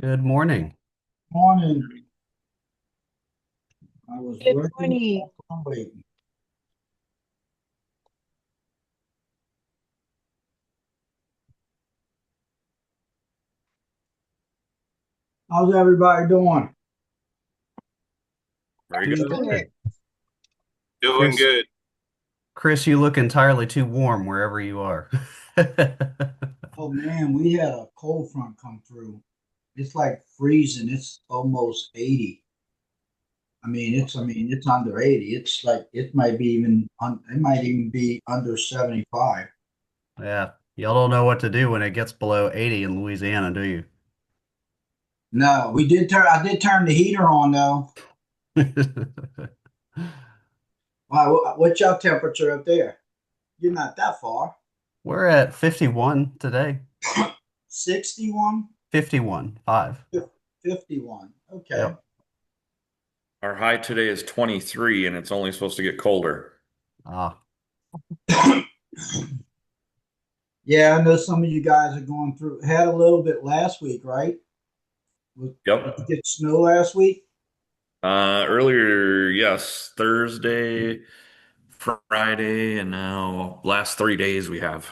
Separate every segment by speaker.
Speaker 1: Good morning.
Speaker 2: Morning. I was
Speaker 3: Good
Speaker 2: working.
Speaker 3: morning.
Speaker 2: I'm waiting. How's everybody doing?
Speaker 4: Very
Speaker 1: Doing
Speaker 4: good.
Speaker 3: Good.
Speaker 1: good.
Speaker 4: Doing
Speaker 1: Chris,
Speaker 4: good.
Speaker 1: Chris, you look entirely too warm wherever you are.
Speaker 2: Oh man, we had a cold front come through. It's like freezing. It's almost 80. I mean it's under 80. It's like it might even be under 75.
Speaker 1: Yeah, y'all don't know what to do when it gets below 80 in Louisiana, do you?
Speaker 2: No, I did turn the heater on though. Wow, what's your temperature up there? You're not that far.
Speaker 1: We're at 51 today.
Speaker 2: 61?
Speaker 1: 51, 5.
Speaker 2: 51. Okay.
Speaker 1: Yep.
Speaker 4: Our high today is 23 and it's only supposed to get colder.
Speaker 1: Ah,
Speaker 2: Yeah, I know some of you guys are going through, had a little bit last week, right? Did you
Speaker 4: Yep.
Speaker 2: get snow last week?
Speaker 4: Earlier, yes, Thursday, Friday, and now last 3 days we have.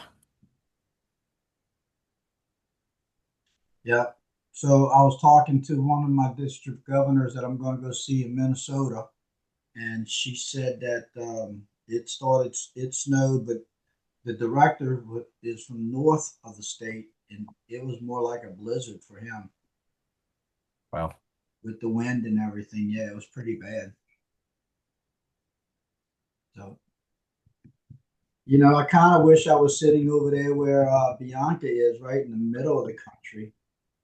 Speaker 2: Yeah. So I was talking to one of my district governors that I'm going to go see in Minnesota, and she said that it snowed, but the director is from north of the state, and it was more like a blizzard for him
Speaker 1: well,
Speaker 2: with the wind and everything. Yeah, it was pretty bad. So I kind of wish I was sitting over there where Bianca is, right in the middle of the country,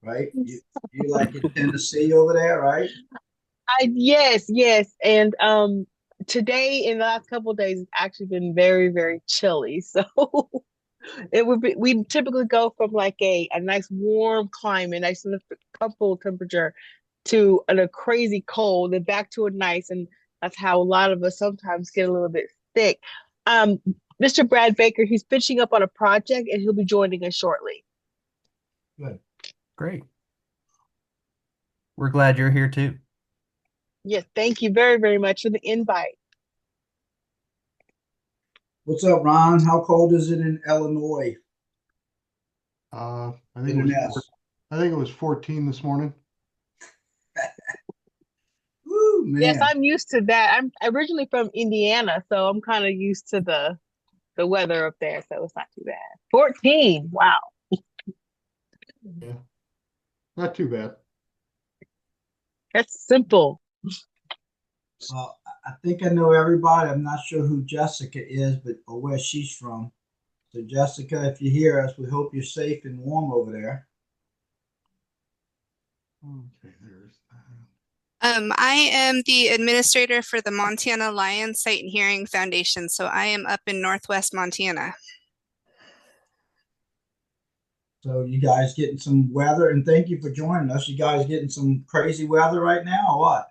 Speaker 2: right? You like in Tennessee over there, right?
Speaker 3: Yes. And today in the last couple of days it's actually been very, very chilly. So we typically go from like a nice warm climate, nice and comfortable temperature to a crazy cold and back to a nice, and that's how a lot of us sometimes get a little bit sick. Um, Mr. Brad Baker, he's finishing up on a project and he'll be joining us shortly.
Speaker 2: Good.
Speaker 1: great. We're glad you're here too.
Speaker 3: Yes, thank you very, very much for the invite.
Speaker 2: What's up, Ron? How cold is it in Illinois
Speaker 5: I think
Speaker 2: with
Speaker 5: it
Speaker 2: an
Speaker 5: was
Speaker 2: S?
Speaker 5: I think it was 14 this morning.
Speaker 2: Woo,
Speaker 3: Yes,
Speaker 2: man.
Speaker 3: I'm used to that. I'm originally from Indiana, so I'm kind of used to the weather up there, so it's not too bad. 14. Wow.
Speaker 5: Yeah, not too bad.
Speaker 3: That's simple.
Speaker 2: I think I know everybody. I'm not sure who Jessica is, but or where she's from. So, Jessica, if you hear us, we hope you're safe and warm over there.
Speaker 5: Okay, there's
Speaker 6: I am the administrator for the Montana Lion Sight and Hearing Foundation, so I am up in Northwest Montana.
Speaker 2: So, you guys getting some weather, and thank you for joining us. You guys getting some crazy weather right now, or what?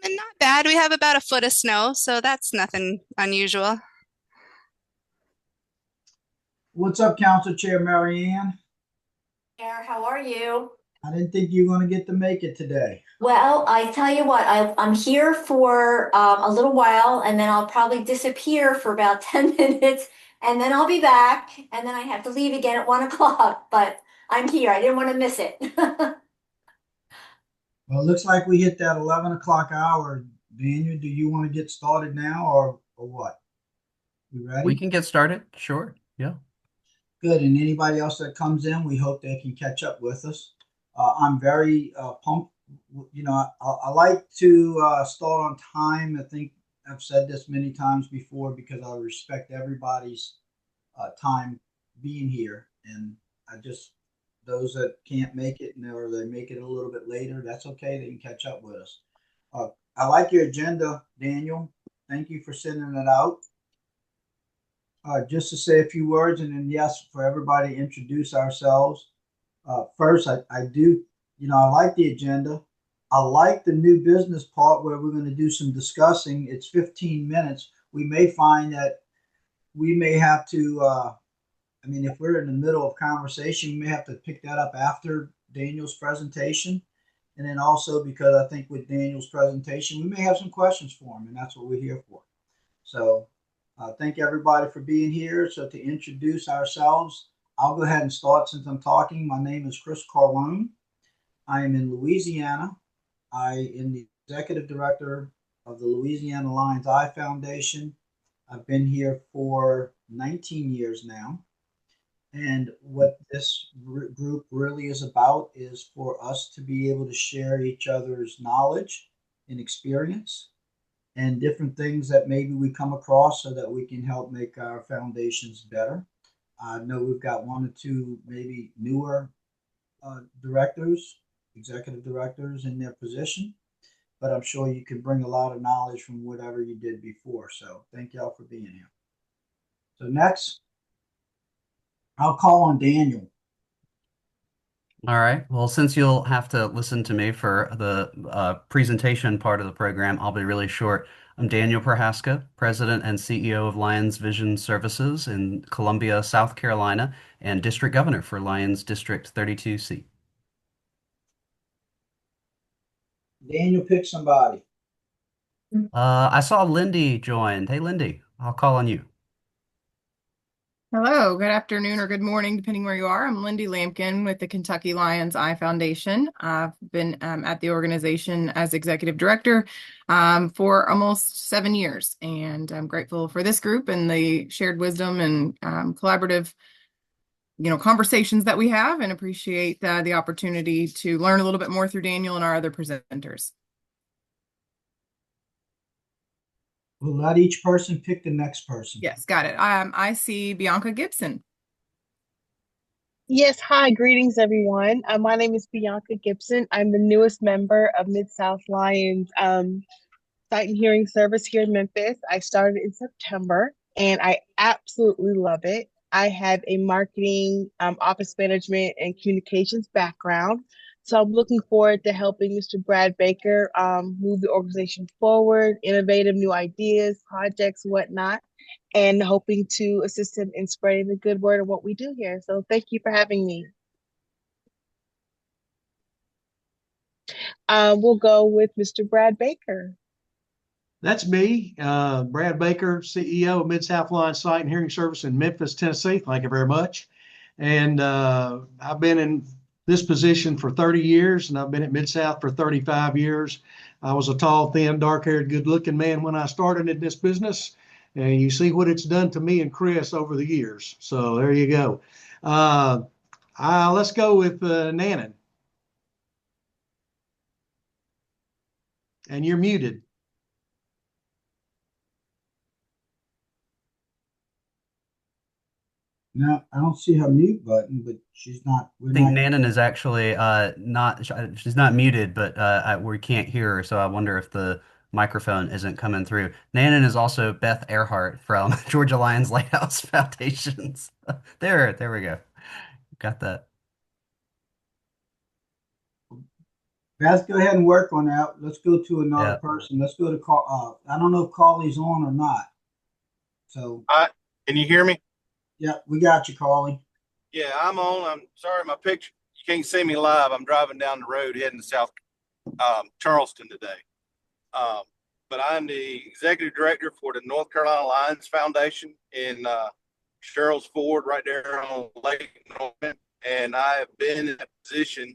Speaker 6: And not bad. We have about a foot of snow, so that's nothing unusual.
Speaker 2: What's up, Council Chair Marianne?
Speaker 7: There, how are you?
Speaker 2: I didn't think you were going to get to make it today.
Speaker 7: Well, I tell you what, I'm here for a little while and then I'll probably disappear for about 10 minutes and then I'll be back and then I have to leave again at 1 o'clock, but I'm here. I didn't want to miss it.
Speaker 2: Well, it looks like we hit that 11 o'clock hour. Daniel, do you want to get started now or what? You
Speaker 1: We
Speaker 2: ready?
Speaker 1: can get started. Sure. Yeah.
Speaker 2: Good. And anybody else that comes in, we hope they can catch up with us. I'm very pumped. I like to start on time. I think I've said this many times before because I respect everybody's time being here. And I just, those that can't make it or they make it a little bit later, that's okay. They can catch up with us. Uh, I like your agenda, Daniel. Thank you for sending it out. Just to say a few words, and then yes, for everybody, introduce ourselves. First, I do, I like the agenda. I like the new business part where we're going to do some discussing. It's 15 minutes. We may find that we may have to, if we're in the middle of conversation, we may have to pick that up after Daniel's presentation. And then also because I think with Daniel's presentation, we may have some questions for him, and that's what we're here for. So thank everybody for being here. So to introduce ourselves, I'll go ahead and start since I'm talking. My name is Chris Carlone. I am in Louisiana. I am the executive director of the Louisiana Lions Eye Foundation. I've been here for 19 years now. And what this group really is about is for us to be able to share each other's knowledge and experience and different things that maybe we come across so that we can help make our foundations better. I know we've got one or two maybe newer directors, executive directors in their position, but I'm sure you can bring a lot of knowledge from whatever you did before. So thank y'all for being here. So next, I'll call on Daniel.
Speaker 1: All right. Well, since you'll have to listen to me for the presentation part of the program, I'll be really short. I'm Daniel Prohaska, President and CEO of Lions Vision Services in Columbia, South Carolina, and District Governor for Lions District 32C.
Speaker 2: Daniel, pick somebody.
Speaker 1: I saw Lindy joined. Hey, Lindy, I'll call on you.
Speaker 8: Hello, good afternoon or good morning, depending where you are. I'm Lindy Lampkin with the Kentucky Lions Eye Foundation. I've been at the organization as executive director for almost 7 years, and I'm grateful for this group and the shared wisdom and collaborative, conversations that we have, and appreciate the opportunity to learn a little bit more through Daniel and our other presenters.
Speaker 2: We'll let each person pick the next person.
Speaker 8: Yes, got it. I see Bianca Gibson.
Speaker 3: Yes, hi, greetings everyone. My name is Bianca Gibson. I'm the newest member of Mid-South Lions Sight and Hearing Service here in Memphis. I started in September and I absolutely love it. I have a marketing, office management, and communications background. So I'm looking forward to helping Mr. Brad Baker move the organization forward, innovative new ideas, projects, whatnot, and hoping to assist him in spreading the good word of what we do here. So thank you for having me. We'll go with Mr. Brad Baker.
Speaker 9: That's me, Brad Baker, CEO of Mid-South Lions Sight and Hearing Service in Memphis, Tennessee. Thank you very much. And I've been in this position for 30 years, and I've been at Mid-South for 35 years. I was a tall, thin, dark-haired, good-looking man when I started in this business, and you see what it's done to me and Chris over the years. So there you go. Let's go with Nannon. And you're muted.
Speaker 2: No, I don't see her mute button, but she's not.
Speaker 1: I think Nannon is actually not, she's not muted, but we can't hear her, so I wonder if the microphone isn't coming through. Nannon is also Beth Earhart from Georgia Lions Lighthouse Foundations. There we go. Got that.
Speaker 2: Beth, go ahead and work on that. Let's go to another person. Let's go to Carl. I don't know if Carly's on or not. So,
Speaker 10: can you hear me?
Speaker 2: Yeah, we got you, Carly.
Speaker 10: Yeah, I'm on. I'm sorry, my picture. You can't see me live. I'm driving down the road heading to South Charleston today. But I'm the executive director for the North Carolina Lions Foundation in Sherrills Ford, right there on Lake Norman. And I have been in that position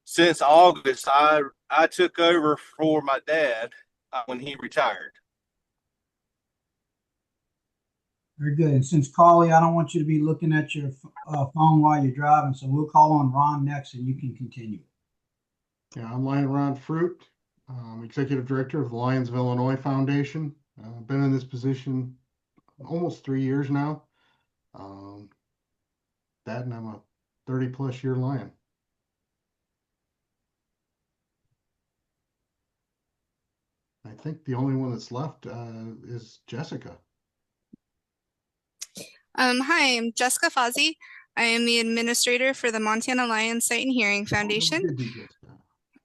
Speaker 10: since August. I took over for my dad when he retired.
Speaker 2: Very good. And since Carly, I don't want you to be looking at your phone while you're driving, so we'll call on Ron next, and you can continue.
Speaker 5: Yeah, I'm Ron Fruit, Executive Director of the Lions of Illinois Foundation. I've been in this position almost 3 years now. And I'm a 30-plus year Lion. I think the only one that's left is Jessica.
Speaker 6: Hi, I'm Jessica Fozzie. I am the administrator for the Montana Lions Sight and Hearing Foundation.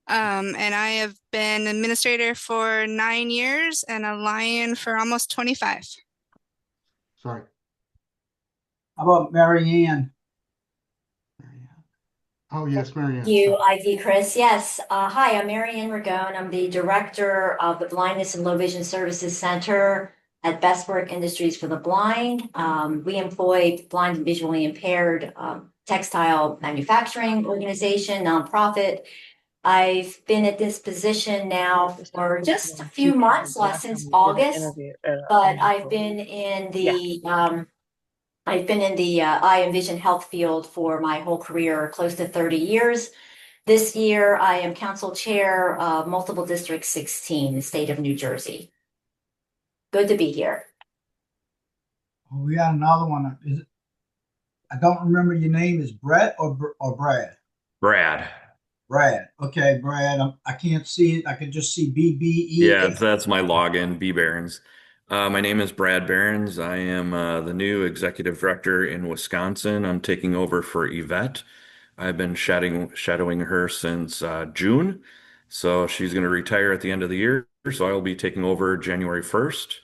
Speaker 6: And I have been administrator for 9 years and a Lion for almost 25.
Speaker 5: Sorry.
Speaker 2: How about Mary Ann?
Speaker 5: Oh, yes, Marianne.
Speaker 7: You,
Speaker 5: Sorry.
Speaker 7: ID Chris. Yes. Hi, I'm Marianne Ragone. I'm the director of the Blindness and Low Vision Services Center at Bestwork Industries for the Blind. We employ blind and visually impaired textile manufacturing organization, nonprofit. I've been at this position now for just a few months, since August, but I've been in the eye and vision health field for my whole career, close to 30 years. This year, I am council chair of multiple District 16, the state of New Jersey. Good to be here.
Speaker 2: Well, we got another one. Is it, I don't remember your name. Is Brett or Brad?
Speaker 4: Brad.
Speaker 2: Brad. Okay, Brad. I can't see it. I can just see
Speaker 4: Yeah,
Speaker 2: BBE.
Speaker 4: that's my login, B Barons. My name is Brad Barons. I am the new executive director in Wisconsin. I'm taking over for Yvette. I've been shadowing her since June. So she's going to retire at the end of the year. So I'll be taking over January 1st.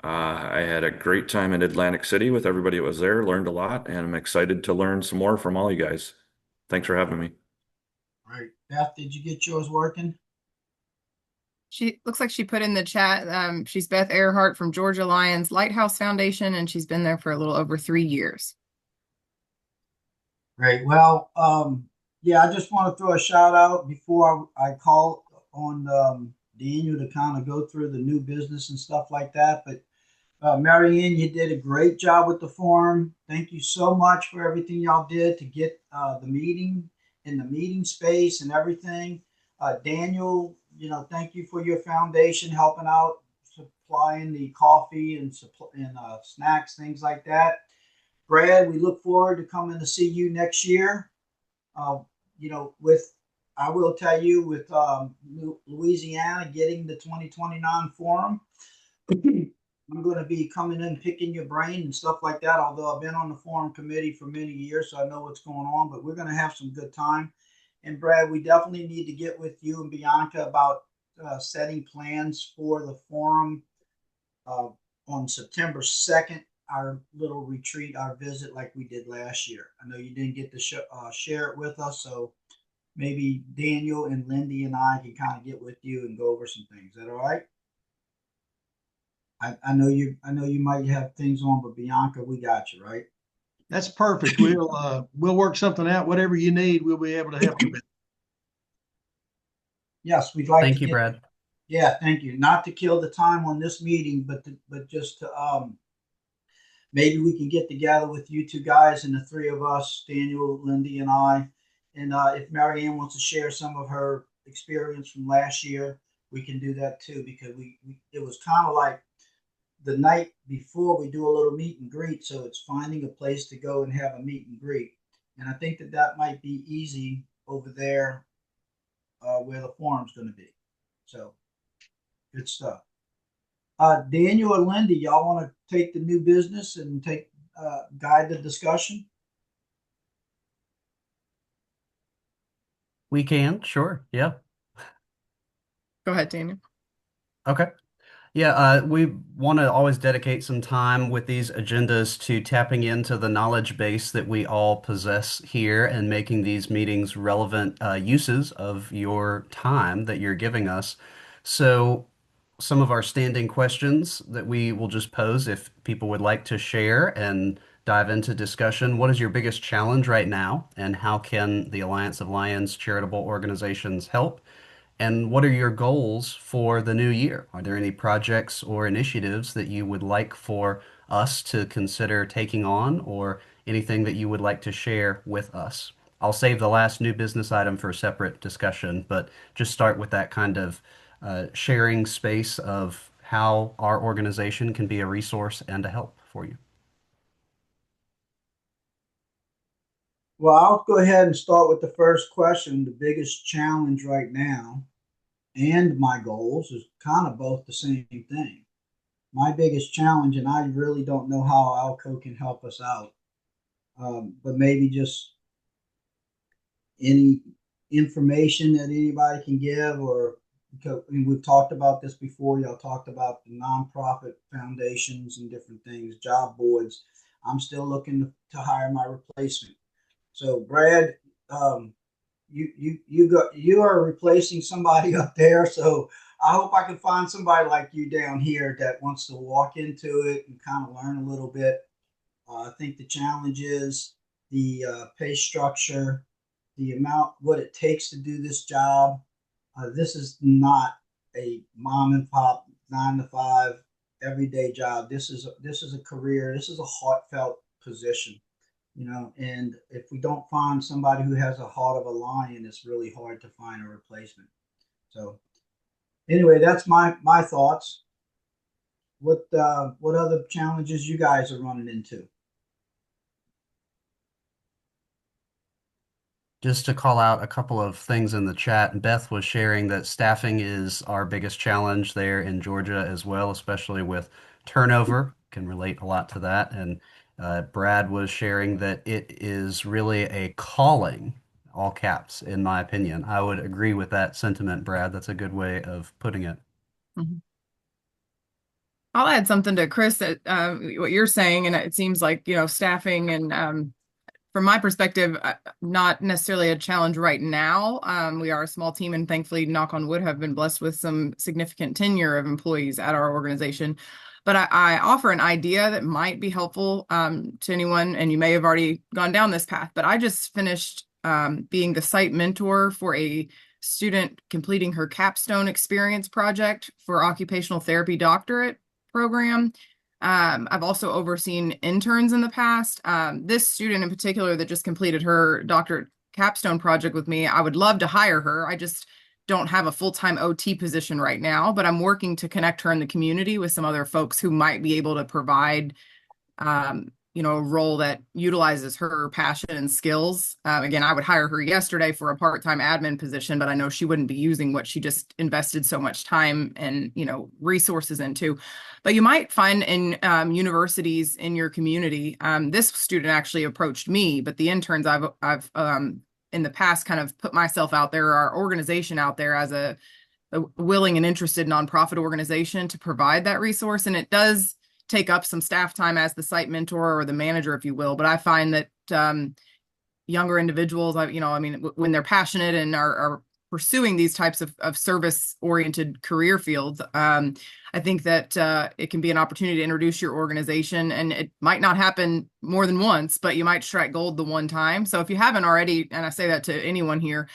Speaker 4: I had a great time in Atlantic City with everybody that was there, learned a lot, and I'm excited to learn some more from all you guys. Thanks for having me.
Speaker 2: Right. Beth, did you get yours working?
Speaker 8: She looks like she put in the chat. She's Beth Earhart from Georgia Lions Lighthouse Foundation, and she's been there for a little over 3 years.
Speaker 2: Great. Well, yeah, I just want to throw a shout out before I call on Daniel to kind of go through the new business and stuff like that. But Marianne, you did a great job with the forum. Thank you so much for everything y'all did to get the meeting in the meeting space and everything. Daniel, thank you for your foundation helping out, supplying the coffee and snacks, things like that. Brad, we look forward to coming to see you next year. Uh, with I will tell you with Louisiana getting the 2029 forum. I'm going to be coming in, picking your brain and stuff like that. Although I've been on the forum committee for many years, so I know what's going on. But we're going to have some good time. And Brad, we definitely need to get with you and Bianca about setting plans for the forum on September 2nd. Our little retreat, our visit, like we did last year. I know you didn't get to share it with us, so maybe Daniel and Lindy and I can kind of get with you and go over some things. Is that all right? I know you might have things on, but Bianca, we got you, right?
Speaker 9: That's perfect. We'll work something out. Whatever you need, we'll be able to help you with.
Speaker 2: Yes, we'd like
Speaker 1: Thank
Speaker 2: to
Speaker 1: you,
Speaker 2: get.
Speaker 1: Brad.
Speaker 2: Yeah, thank you. Not to kill the time on this meeting, but just to maybe we can get together with you two guys and the three of us, Daniel, Lindy, and I. And if Marianne wants to share some of her experience from last year, we can do that too, because it was kind of like the night before we do a little meet and greet. So it's finding a place to go and have a meet and greet. And I think that might be easy over there where the forum's going to be. So good stuff. Daniel or Lindy, y'all want to take the new business and guide the discussion?
Speaker 1: We can, sure. Yeah.
Speaker 8: Go ahead, Daniel.
Speaker 1: Okay. Yeah, we want to always dedicate some time with these agendas to tapping into the knowledge base that we all possess here and making these meetings relevant uses of your time that you're giving us. So, some of our standing questions that we will just pose if people would like to share and dive into discussion. What is your biggest challenge right now, and how can the Alliance of Lions charitable organizations help? And what are your goals for the new year? Are there any projects or initiatives that you would like for us to consider taking on, or anything that you would like to share with us? I'll save the last new business item for a separate discussion, but just start with that kind of sharing space of how our organization can be a resource and a help for you.
Speaker 2: Well, I'll go ahead and start with the first question. The biggest challenge right now and my goals is kind of both the same thing. My biggest challenge, and I really don't know how ALCO can help us out, but maybe just any information that anybody can give, or because we've talked about this before, y'all talked about the nonprofit foundations and different things, job boards. I'm still looking to hire my replacement. So, Brad, you are replacing somebody up there, so I hope I can find somebody like you down here that wants to walk into it and kind of learn a little bit. I think the challenge is the pay structure, the amount, what it takes to do this job. This is not a mom and pop 9 to 5 everyday job. This is a career. This is a heartfelt position, and if we don't find somebody who has a heart of a lion, it's really hard to find a replacement. So anyway, that's my thoughts. What other challenges you guys are running into?
Speaker 1: Just to call out a couple of things in the chat, Beth was sharing that staffing is our biggest challenge there in Georgia as well, especially with turnover. Can relate a lot to that. And Brad was sharing that it is really a calling, all caps, in my opinion. I would agree with that sentiment, Brad. That's a good way of putting it.
Speaker 8: Mhm. I'll add something to Chris that what you're saying, and it seems like, staffing and from my perspective, not necessarily a challenge right now. We are a small team and thankfully, knock on wood, have been blessed with some significant tenure of employees at our organization. But I offer an idea that might be helpful to anyone, and you may have already gone down this path, but I just finished being the site mentor for a student completing her capstone experience project for occupational therapy doctorate program. I've also overseen interns in the past. This student in particular that just completed her doctorate capstone project with me, I would love to hire her. I just don't have a full-time OT position right now, but I'm working to connect her in the community with some other folks who might be able to provide a role that utilizes her passion and skills. Again, I would hire her yesterday for a part-time admin position, but I know she wouldn't be using what she just invested so much time and, resources into. But you might find in universities in your community, this student actually approached me, but the interns I've in the past kind of put myself out there, our organization out there as a willing and interested nonprofit organization to provide that resource. And it does take up some staff time as the site mentor or the manager, if you will. But I find that younger individuals, when they're passionate and are pursuing these types of service-oriented career fields, I think that it can be an opportunity to introduce your organization. And it might not happen more than once, but you might strike gold the one time. So if you haven't already, and I say that to anyone here,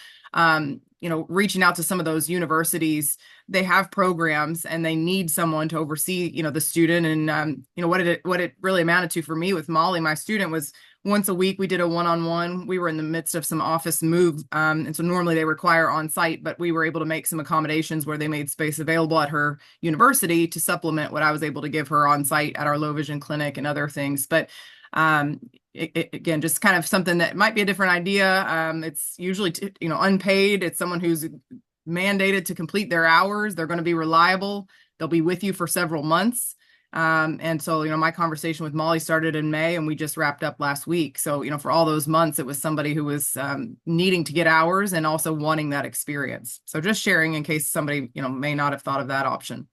Speaker 8: reaching out to some of those universities, they have programs and they need someone to oversee, the student. And, what it really amounted to for me with Molly, my student, was once a week we did a one-on-one. We were in the midst of some office move. And so normally they require on-site, but we were able to make some accommodations where they made space available at her university to supplement what I was able to give her on-site at our low vision clinic and other things. But again, just kind of something that might be a different idea. It's usually, unpaid. It's someone who's mandated to complete their hours. They're going to be reliable. They'll be with you for several months. And so, my conversation with Molly started in May and we just wrapped up last week. So, for all those months, it was somebody who was needing to get hours and also wanting that experience. So just sharing in case somebody, may not have thought of that option.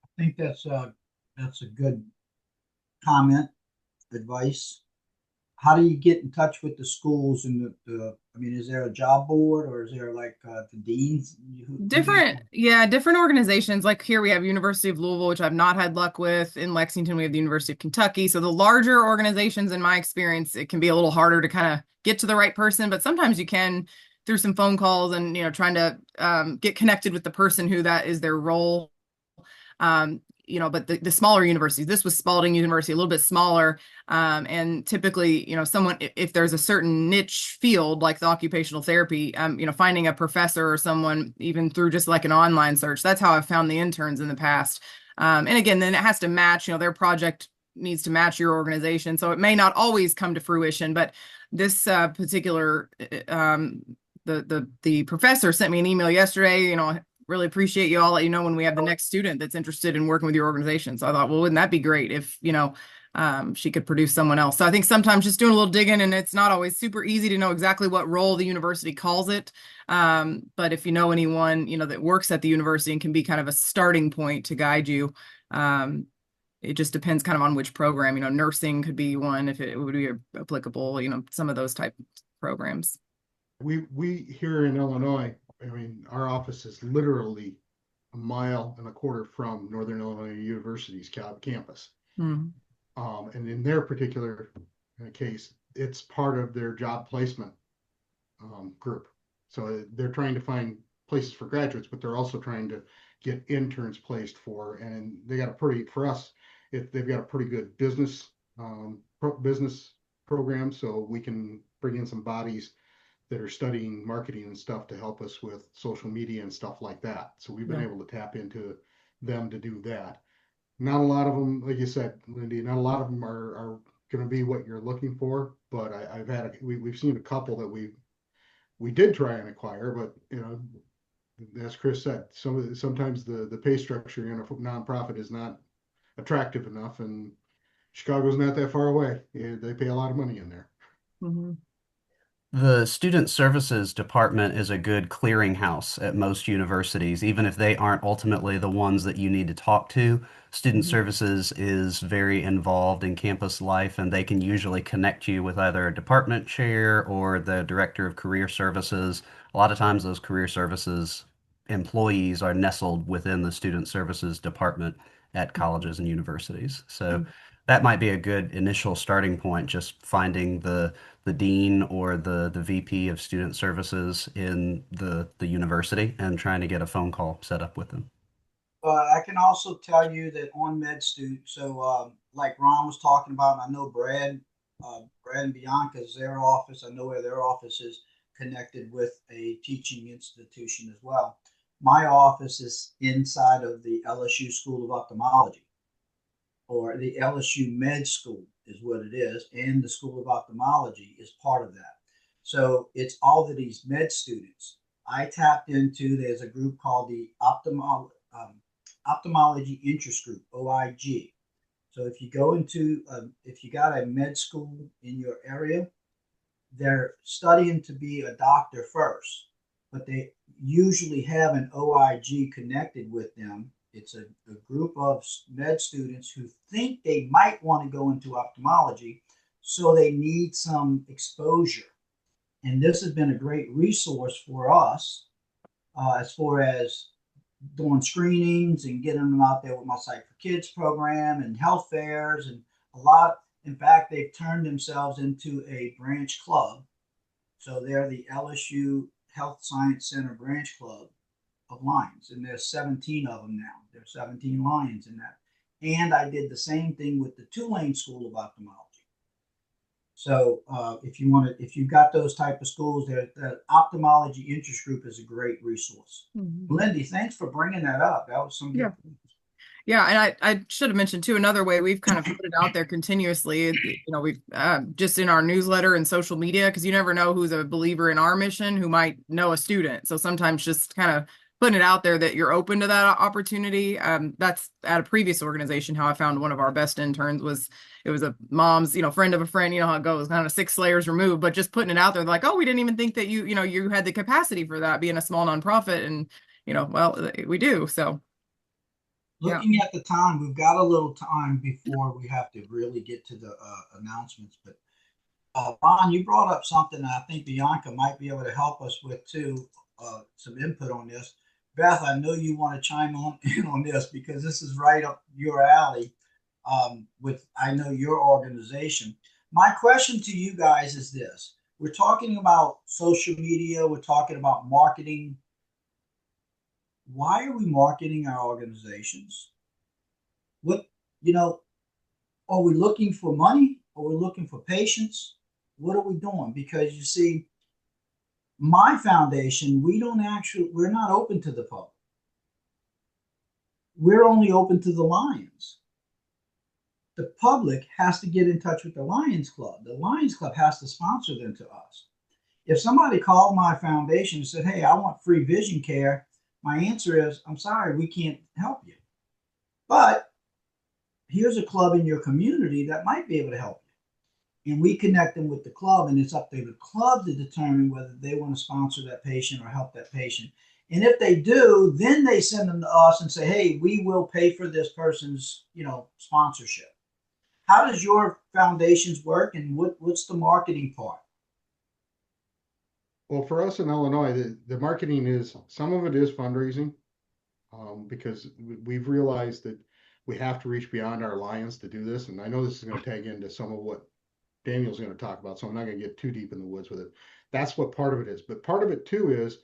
Speaker 2: I think that's a good comment, advice. How do you get in touch with the schools and is there a job board or is there like the deans?
Speaker 8: Different organizations. Like here we have University of Louisville, which I've not had luck with. In Lexington, we have the University of Kentucky. So the larger organizations, in my experience, it can be a little harder to kind of get to the right person, but sometimes you can through some phone calls and, trying to get connected with the person who that is their role. But the smaller universities, this was Spalding University, a little bit smaller. And typically, someone, if there's a certain niche field like the occupational therapy, finding a professor or someone even through just like an online search, that's how I've found the interns in the past. And again, then it has to match, their project needs to match your organization. So it may not always come to fruition, but this particular, the professor sent me an email yesterday, really appreciate you. I'll let you know when we have the next student that's interested in working with your organization. So I thought, well, wouldn't that be great if, she could produce someone else. So I think sometimes just doing a little digging, and it's not always super easy to know exactly what role the university calls it. But if you know anyone, that works at the university and can be kind of a starting point to guide you, it just depends kind of on which program. Nursing could be one if it would be applicable. Some of those type of programs.
Speaker 5: We here in Illinois, I mean, our office is literally a mile and a quarter from Northern Illinois University's campus.
Speaker 8: Mm.
Speaker 5: And in their particular case, it's part of their job placement group. So they're trying to find places for graduates, but they're also trying to get interns placed for, and they got a pretty, for us, if they've got a pretty good business business program, so we can bring in some bodies that are studying marketing and stuff to help us with social media and stuff like that. So we've been able to tap into them to do that. Not a lot of them, like you said, Lindy, not a lot of them are going to be what you're looking for, but I've had, we've seen a couple that we did try and acquire, but as Chris said, sometimes the pay structure in a nonprofit is not attractive enough, and Chicago's not that far away. They pay a lot of money in there.
Speaker 8: Mm-hmm.
Speaker 1: The student services department is a good clearinghouse at most universities, even if they aren't ultimately the ones that you need to talk to. Student
Speaker 8: Mm-hmm.
Speaker 1: services is very involved in campus life, and they can usually connect you with either a department chair or the director of career services. A lot of times, those career services employees are nestled within the student services department at colleges and universities. So that might be a good initial starting point, just finding the dean or the VP of student services in the university and trying to get a phone call set up with them.
Speaker 2: I can also tell you that on MedStudent, so like Ron was talking about, and I know Brad and Bianca's their office. I know where their office is connected with a teaching institution as well. My office is inside of the LSU School of Ophthalmology, or the LSU Med School is what it is, and the School of Ophthalmology is part of that. So it's all of these med students. I tapped into, there's a group called the Ophthalmology Interest Group, OIG. So if you go into, if you got a med school in your area, they're studying to be a doctor first, but they usually have an OIG connected with them. It's a group of med students who think they might want to go into ophthalmology, so they need some exposure. And this has been a great resource for us as far as doing screenings and getting them out there with my Sight for Kids program and health fairs and a lot. In fact, they've turned themselves into a branch club. So they're the LSU Health Science Center branch club of Lions, and there's 17 of them now. There's 17 Lions in that. And I did the same thing with the Tulane School of Ophthalmology. So if you've got those type of schools, the ophthalmology interest group is a great resource. Mm-hmm. Lindy, thanks for bringing that up. That was some good things.
Speaker 8: Yeah, and I should have mentioned too, another way we've kind of put it out there continuously, we've just in our newsletter and social media, because you never know who's a believer in our mission who might know a student. So sometimes just kind of putting it out there that you're open to that opportunity. That's at a previous organization how I found one of our best interns it was a mom's, friend of a friend, how it goes, kind of 6 layers removed, but just putting it out there like, oh, we didn't even think that you had the capacity for that being a small nonprofit. And, well, we do. So.
Speaker 2: Looking at the time, we've got a little time before we have to really get to the announcements. But Ron, you brought up something I think Bianca might be able to help us with too, some input on this. Beth, I know you want to chime in on this because this is right up your alley with, I know, your organization. My question to you guys is this. We're talking about social media. We're talking about marketing. Why are we marketing our organizations? What, are we looking for money? Are we looking for patients? What are we doing? Because you see, my foundation, we're not open to the public. We're only open to the Lions. The public has to get in touch with the Lions Club. The Lions Club has to sponsor them to us. If somebody called my foundation and said, hey, I want free vision care, my answer is, I'm sorry, we can't help you. But here's a club in your community that might be able to help you. And we connect them with the club, and it's up to the club to determine whether they want to sponsor that patient or help that patient. And if they do, then they send them to us and say, hey, we will pay for this person's, sponsorship. How does your foundations work, and what's the marketing part?
Speaker 5: Well, for us in Illinois, the marketing is, some of it is fundraising, because we've realized that we have to reach beyond our Lions to do this. And I know this is going to tag into some of what Daniel's going to talk about, so I'm not going to get too deep in the woods with it. That's what part of it is. But part of it too is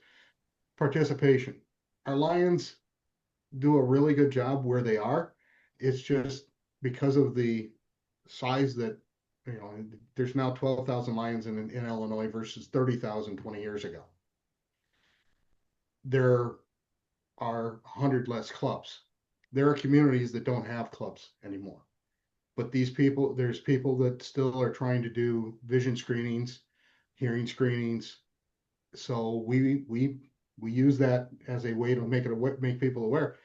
Speaker 5: participation. Our Lions do a really good job where they are. It's just because of the size that, there's now 12,000 Lions in Illinois versus 30,000 20 years ago. There are 100 less clubs. There are communities that don't have clubs anymore. But there's people that still are trying to do vision screenings, hearing screenings. So we use that as a way to make people aware.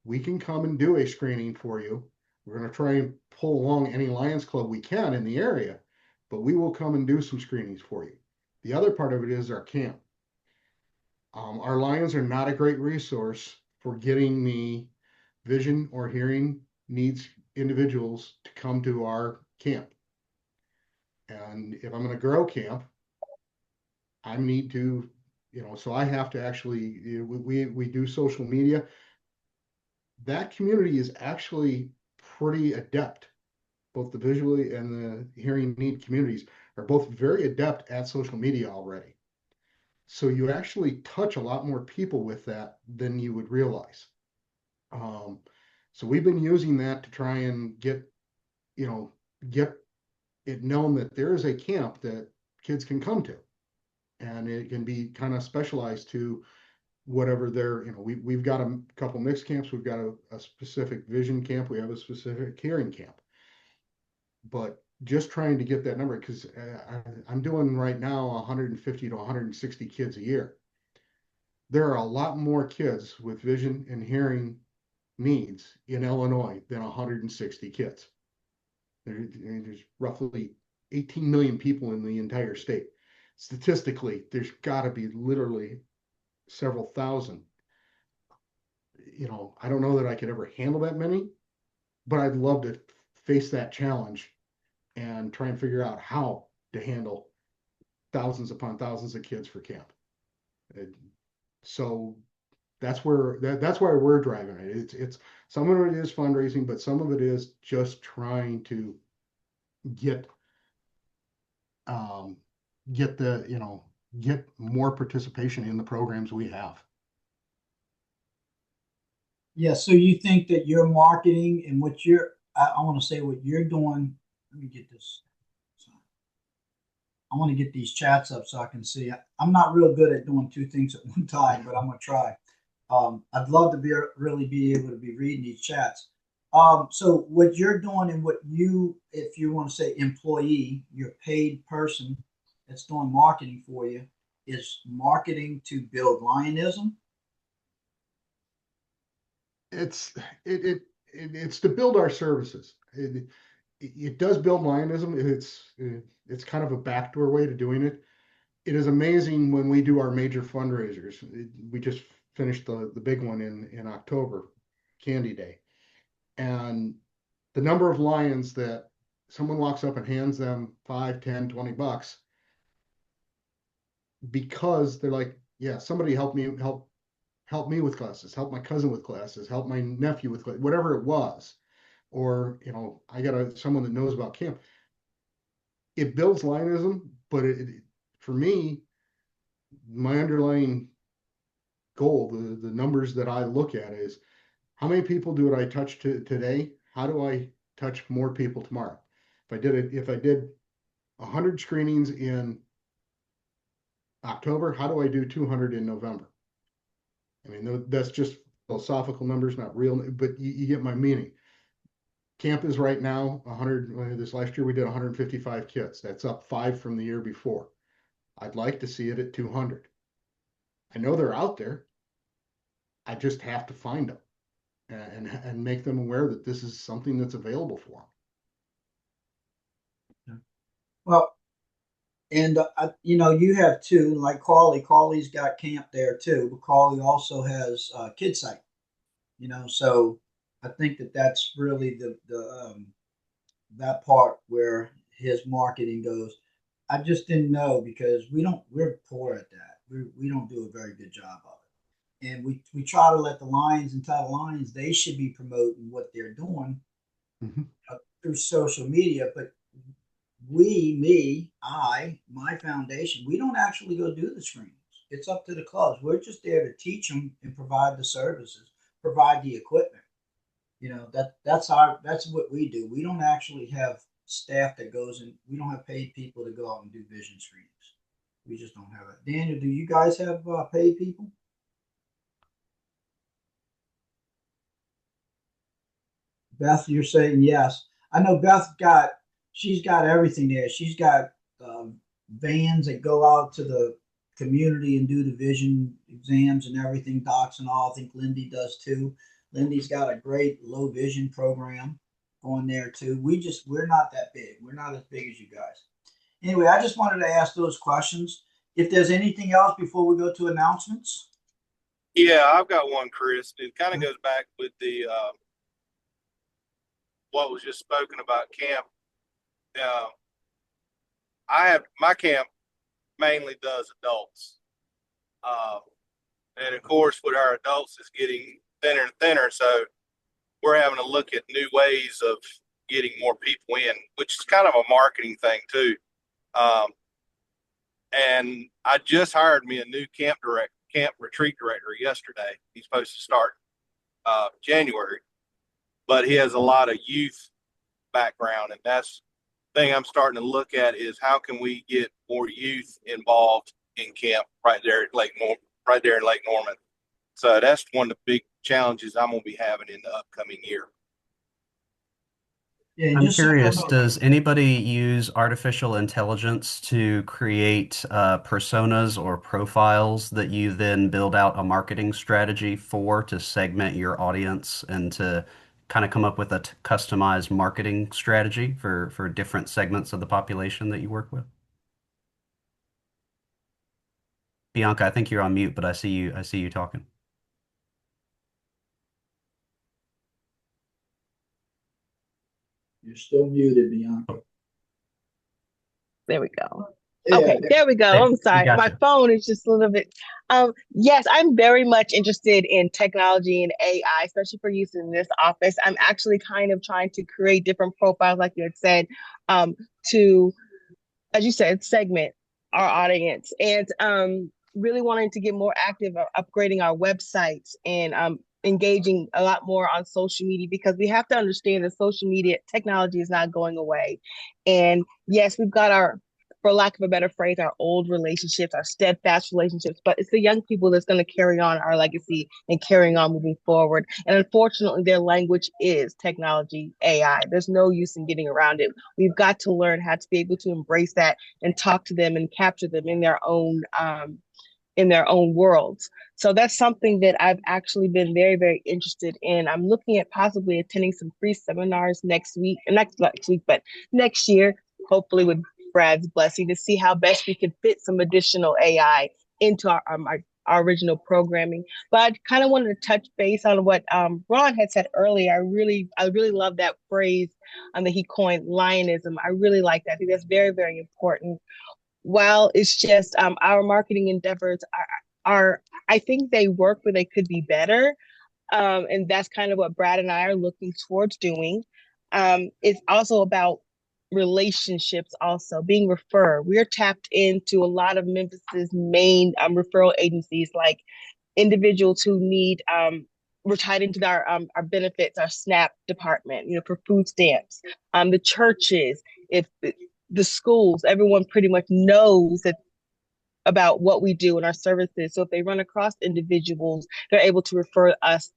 Speaker 5: We can come and do a screening for you. We're going to try and pull along any Lions Club we can in the area, but we will come and do some screenings for you. The other part of it is our camp. Our Lions are not a great resource for getting the vision or hearing needs individuals to come to our camp. And if I'm going to grow camp, I need to, so I have to actually, we do social media. That community is actually pretty adept. Both the visually and the hearing need communities are both very adept at social media already. So you actually touch a lot more people with that than you would realize. So we've been using that to try and get it known that there is a camp that kids can come to, and it can be kind of specialized to whatever they're, we've got a couple mixed camps. We've got a specific vision camp. We have a specific hearing camp. But just trying to get that number, because I'm doing right now 150 to 160 kids a year. There are a lot more kids with vision and hearing needs in Illinois than 160 kids. There's roughly 18 million people in the entire state. Statistically, there's got to be literally several thousand. I don't know that I could ever handle that many, but I'd love to face that challenge and try and figure out how to handle thousands upon thousands of kids for camp. So that's why we're driving it. It's some of it is fundraising, but some of it is just trying to get get more participation in the programs we have.
Speaker 2: Yeah, so you think that your marketing and I want to say what you're doing. Let me get this. I want to get these chats up so I can see. I'm not real good at doing two things at one time, but I'm gonna try. I'd love to really be able to be reading these chats. So what you're doing and if you want to say employee, your paid person that's doing marketing for you, is marketing to build Lionism.
Speaker 5: It's to build our services. It does build Lionism. It's kind of a backdoor way to doing it. It is amazing when we do our major fundraisers. We just finished the big one in October, Candy Day. And the number of Lions that someone walks up and hands them 5, 10, 20 bucks because they're like, yeah, somebody help me with classes, help my cousin with classes, help my nephew with classes, whatever it was. Or, I got someone that knows about camp. It builds Lionism, but for me, my underlying goal, the numbers that I look at is how many people do I touch today? How do I touch more people tomorrow? If I did 100 screenings in October, how do I do 200 in November? I mean, that's just philosophical numbers, not real, but you get my meaning. Camp is right now 100. This last year we did 155 kids. That's up 5 from the year before. I'd like to see it at 200. I know they're out there. I just have to find them and make them aware that this is something that's available for them.
Speaker 2: Well, And you have two, like Carly. Carly's got camp there too, but Carly also has Kid Site. So I think that's really the that part where his marketing goes. I just didn't know because we're poor at that. We don't do a very good job of it, and we try to let the Lions and tell the Lions they should be promoting what they're doing
Speaker 5: Mhm.
Speaker 2: through social media, but my foundation, we don't actually go do the screenings. It's up to the clubs. We're just there to teach them and provide the services, provide the equipment. That's what we do. We don't actually have staff that goes and we don't have paid people to go out and do vision screenings. We just don't have it. Daniel, do you guys have paid people? Beth, you're saying yes. I know she's got everything there. She's got vans that go out to the community and do the vision exams and everything, docs and all. I think Lindy does too. Lindy's got a great low vision program going there too. We're not that big. We're not as big as you guys. Anyway, I just wanted to ask those questions. If there's anything else before we go to announcements.
Speaker 10: Yeah, I've got one, Chris. It kind of goes back with the what was just spoken about camp. Uh, I have my camp mainly does adults, uh, and of course, with our adults, it's getting thinner and thinner. So we're having to look at new ways of getting more people in, which is kind of a marketing thing too. Um, and I just hired me a new camp retreat director yesterday. He's supposed to start January, but he has a lot of youth background, and that's the thing I'm starting to look at is how can we get more youth involved in camp right there at right there in Lake Norman. So that's one of the big challenges I'm going to be having in the upcoming year.
Speaker 2: Yeah, and
Speaker 1: I'm
Speaker 2: just so you
Speaker 1: curious,
Speaker 2: know,
Speaker 1: does anybody use artificial intelligence to create personas or profiles that you then build out a marketing strategy for to segment your audience and to kind of come up with a customized marketing strategy for different segments of the population that you work with? Bianca, I think you're on mute, but I see you talking.
Speaker 2: you're still muted, Bianca.
Speaker 3: There we go.
Speaker 2: Yeah,
Speaker 3: Okay, there we go.
Speaker 1: Hey,
Speaker 3: I'm
Speaker 1: we
Speaker 3: sorry.
Speaker 1: got
Speaker 3: My
Speaker 1: you.
Speaker 3: phone is just a little bit. Yes, I'm very much interested in technology and AI, especially for use in this office. I'm actually kind of trying to create different profiles, like you had said, to, as you said, segment our audience and really wanting to get more active, upgrading our websites and engaging a lot more on social media because we have to understand that social media technology is not going away. And yes, we've got our, for lack of a better phrase, our old relationships, our steadfast relationships, but it's the young people that's going to carry on our legacy and carrying on moving forward. And unfortunately, their language is technology, AI. There's no use in getting around it. We've got to learn how to be able to embrace that and talk to them and capture them in their own worlds. So that's something that I've actually been very, very interested in. I'm looking at possibly attending some free seminars next week, and next week, but next year, hopefully with Brad's blessing, to see how best we can fit some additional AI into our original programming. But I kind of wanted to touch base on what Ron had said earlier. I really love that phrase that he coined, lionism. I really like that. I think that's very, very important. While it's just our marketing endeavors are, I think they work, but they could be better. And that's kind of what Brad and I are looking towards doing. It's also about relationships, also being referred. We're tapped into a lot of Memphis's main referral agencies, like individuals who need. We're tied into our benefits, our SNAP department, for food stamps. The churches, if the schools, everyone pretty much knows that about what we do and our services. So if they run across individuals, they're able to refer us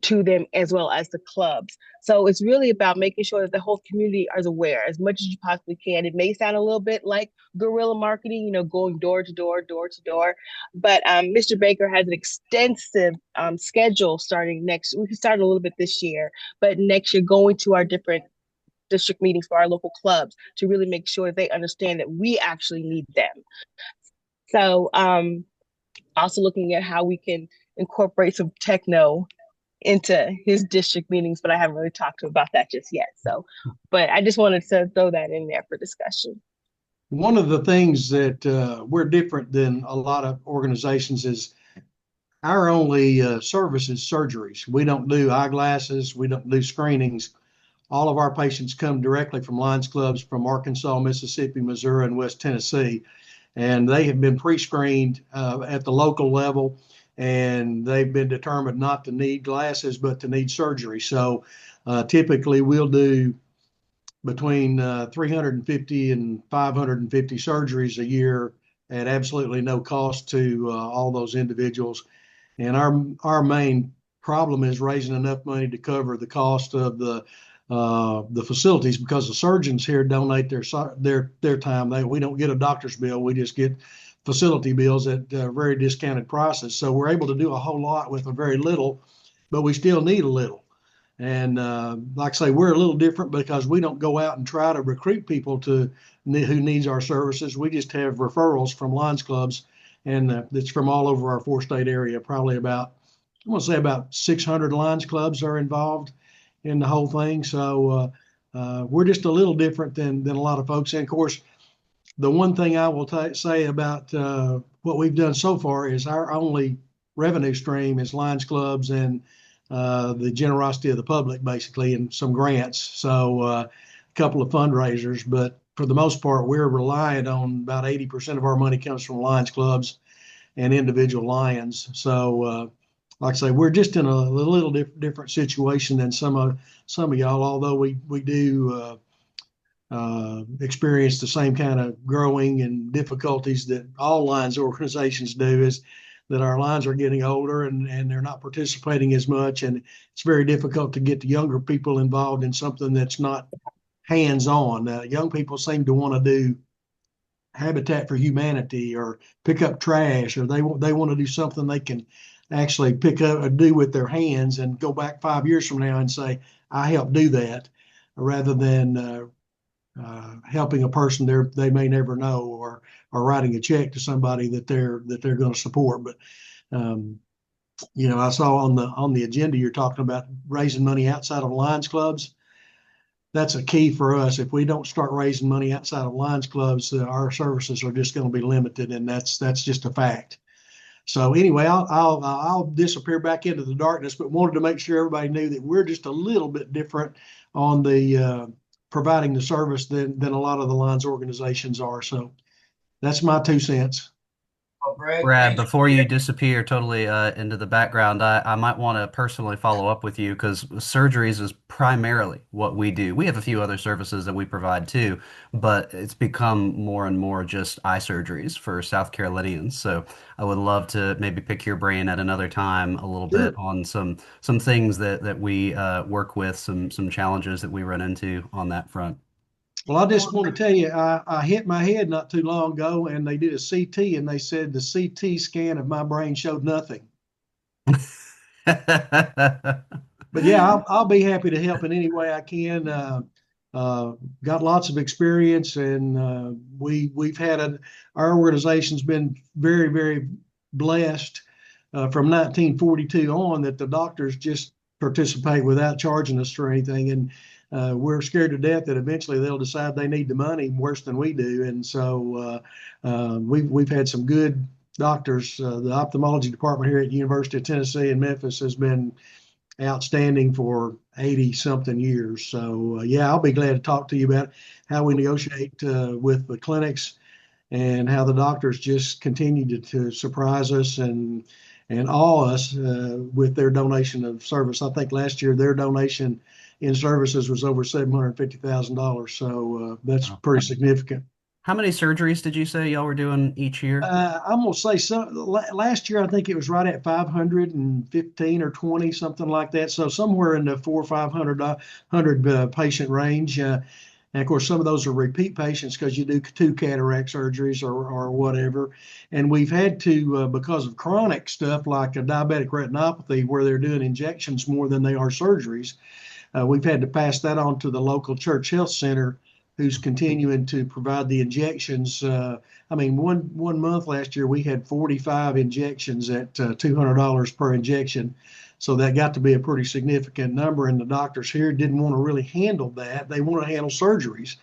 Speaker 3: to them as well as the clubs. So it's really about making sure that the whole community is aware as much as you possibly can. It may sound a little bit like guerrilla marketing, going door to door, door to door. But Mr. Baker has an extensive schedule starting next. We started a little bit this year, but next year going to our different district meetings for our local clubs to really make sure they understand that we actually need them. So also looking at how we can incorporate some techno into his district meetings, but I haven't really talked to him about that just yet. So, but I just wanted to throw that in there for discussion.
Speaker 9: One of the things that we're different than a lot of organizations is our only service is surgeries. We don't do eyeglasses. We don't do screenings. All of our patients come directly from Lions Clubs from Arkansas, Mississippi, Missouri, and West Tennessee. And they have been pre-screened at the local level, and they've been determined not to need glasses, but to need surgery. So typically we'll do between 350 and 550 surgeries a year at absolutely no cost to all those individuals. And our main problem is raising enough money to cover the cost of the facilities, because the surgeons here donate their time. We don't get a doctor's bill. We just get facility bills at very discounted prices. So we're able to do a whole lot with a very little, but we still need a little. And like I say, we're a little different because we don't go out and try to recruit people who needs our services. We just have referrals from Lions Clubs, and it's from all over our 4-state area. Probably about, I want to say about 600 Lions Clubs are involved in the whole thing. So we're just a little different than a lot of folks. And of course, the one thing I will say about what we've done so far is our only revenue stream is Lions Clubs and the generosity of the public, basically, and some grants. So a couple of fundraisers, but for the most part, we're reliant on about 80% of our money comes from Lions Clubs and individual Lions. So like I say, we're just in a little different situation than some of y'all, although we do experience the same kind of growing and difficulties that all Lions organizations do, is that our Lions are getting older and they're not participating as much. And it's very difficult to get the younger people involved in something that's not hands-on. Young people seem to want to do Habitat for Humanity or pick up trash, or they want to do something they can actually pick up or do with their hands and go back 5 years from now and say, I helped do that, rather than helping a person they may never know, or writing a check to somebody that they're going to support. But I saw on the agenda you're talking about raising money outside of Lions Clubs. That's a key for us. If we don't start raising money outside of Lions Clubs, our services are just going to be limited, and that's just a fact. So anyway, I'll disappear back into the darkness, but wanted to make sure everybody knew that we're just a little bit different on the providing the service than a lot of the Lions organizations are. So that's my 2 cents.
Speaker 1: Brad, before you disappear totally into the background, I might want to personally follow up with you, because surgeries is primarily what we do. We have a few other services that we provide too, but it's become more and more just eye surgeries for South Carolinians. So I would love to maybe pick your brain at another time a little bit on some things that we work with, some challenges that we run into on that front.
Speaker 9: Well, I just want to tell you, I hit my head not too long ago, and they did a CT, and they said the CT scan of my brain showed nothing. But yeah, I'll be happy to help in any way I can. Got lots of experience, and we've had our organization's been very, very blessed from 1942 on, that the doctors just participate without charging us for anything. And we're scared to death that eventually they'll decide they need the money worse than we do. And so we've had some good doctors. The ophthalmology department here at the University of Tennessee in Memphis has been outstanding for 80-something years. So yeah, I'll be glad to talk to you about how we negotiate with the clinics, and how the doctors just continue to surprise us and awe us with their donation of service. I think last year their donation in services was over $750,000. So that's pretty significant.
Speaker 1: How many surgeries did you say y'all were doing each year?
Speaker 9: I'm going to say last year, I think it was right at 515 or 20, something like that. So somewhere in the 400 or 500 patient range. And of course, some of those are repeat patients because you do 2 cataract surgeries or whatever. And we've had to, because of chronic stuff like a diabetic retinopathy, where they're doing injections more than they are surgeries, we've had to pass that on to the local church health center, who's continuing to provide the injections. I mean, one month last year we had 45 injections at $200 per injection. So that got to be a pretty significant number. And the doctors here didn't want to really handle that. They want to handle surgeries.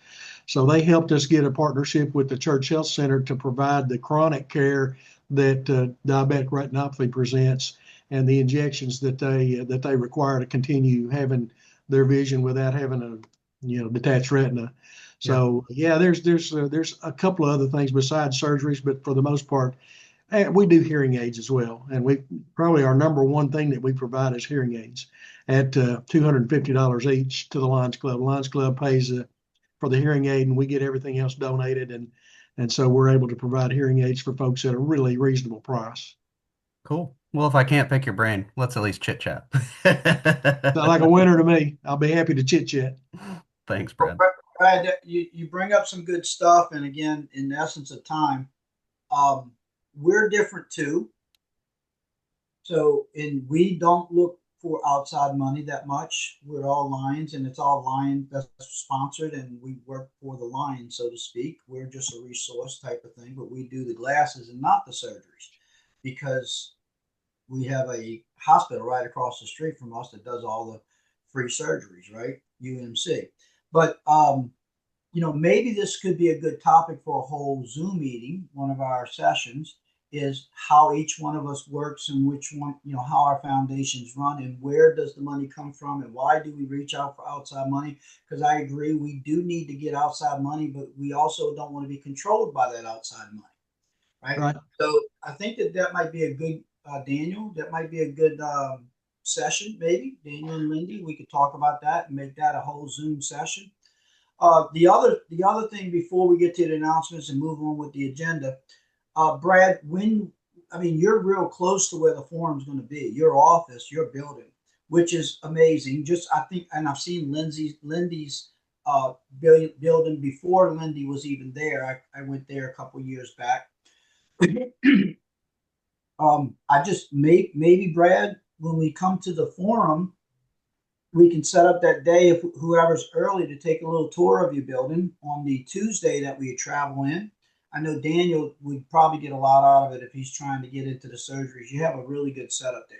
Speaker 9: So they helped us get a partnership with the Church Health Center to provide the chronic care that diabetic retinopathy presents and the injections that they require to continue having their vision without having a detached retina. So yeah, there's a couple of other things besides surgeries, but for the most part, we do hearing aids as well. And we probably our number one thing that we provide is hearing aids at $250 each to the Lions Club. Lions Club pays for the hearing aid, and we get everything else donated, and so we're able to provide hearing aids for folks at a really reasonable price.
Speaker 1: Cool. Well, if I can't pick your brain, let's at least chit chat.
Speaker 9: Sound like a winner to me. I'll be happy to chit chat.
Speaker 1: Thanks, Brad.
Speaker 2: Brad, you bring up some good stuff, and again, in the essence of time, we're different too. So, and we don't look for outside money that much. We're all Lions, and it's all Lions that's sponsored, and we work for the Lions, so to speak. We're just a resource type of thing, but we do the glasses and not the surgeries because we have a hospital right across the street from us that does all the free surgeries, right? UMC. But maybe this could be a good topic for a whole Zoom meeting. One of our sessions is how each one of us works and which one, how our foundations run and where does the money come from and why do we reach out for outside money? Because I agree, we do need to get outside money, but we also don't want to be controlled by that outside money, right?
Speaker 9: Right.
Speaker 2: So I think that might be a good, Daniel, that might be a good session, maybe. Daniel and Lindy, we could talk about that and make that a whole Zoom session. The other thing before we get to the announcements and move on with the agenda, Brad, you're real close to where the forum's going to be, your office, your building, which is amazing. I think, and I've seen Lindy's building before Lindy was even there. I went there a couple years back. I just maybe Brad, when we come to the forum, we can set up that day if whoever's early to take a little tour of your building on the Tuesday that we travel in. I know Daniel would probably get a lot out of it if he's trying to get into the surgeries. You have a really good setup there.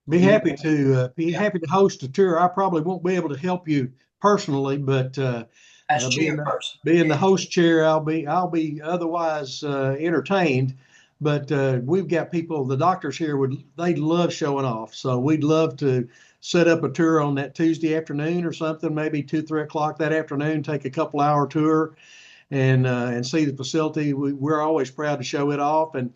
Speaker 9: Be happy to host a tour. I probably won't be able to help you personally, but
Speaker 2: as chairperson,
Speaker 9: being the host chair, I'll be otherwise entertained. But we've got people, the doctors here they love showing off. So we'd love to set up a tour on that Tuesday afternoon or something, maybe 2-3 o'clock that afternoon, take a couple hour tour and see the facility. We're always proud to show it off. And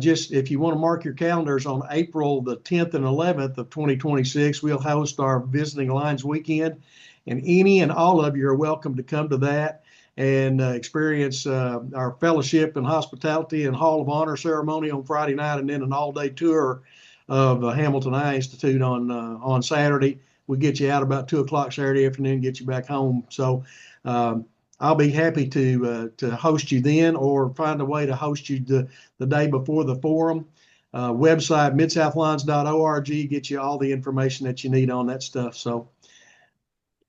Speaker 9: just if you want to mark your calendars on April the 10th and 11th of 2026, we'll host our Visiting Lions Weekend. And any and all of you are welcome to come to that and experience our fellowship and hospitality and Hall of Honor ceremony on Friday night, and then an all-day tour of Hamilton Eye Institute on Saturday. We get you out about 2 o'clock Saturday afternoon, get you back home. So I'll be happy to host you then, or find a way to host you the day before the forum. Website midsouthlions.org gets you all the information that you need on that stuff. So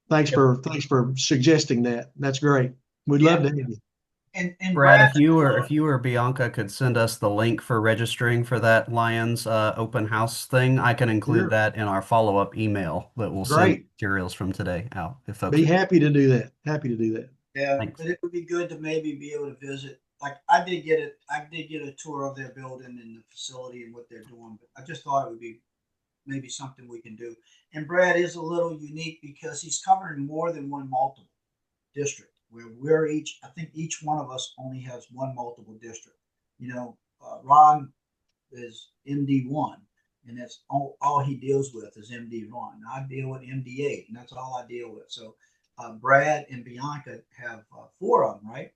Speaker 9: thanks for suggesting that. That's great. We'd love to have you.
Speaker 2: And
Speaker 1: Brad, if you or Bianca could send us the link for registering for that Lions open house thing, I can include that in our follow-up email that will send materials from today out. If folks
Speaker 9: be happy to do that. Happy to do that.
Speaker 2: Yeah, thanks. But it would be good to maybe be able to visit. Like I did get a tour of their building and the facility and what they're doing, but I just thought it would be maybe something we can do. And Brad is a little unique because he's covering more than one multiple district. Where I think each one of us only has one multiple district. Ron is MD1, and that's all he deals with is MD1. I deal with MD8, and that's all I deal with. So Brad and Bianca have 4 of them, right?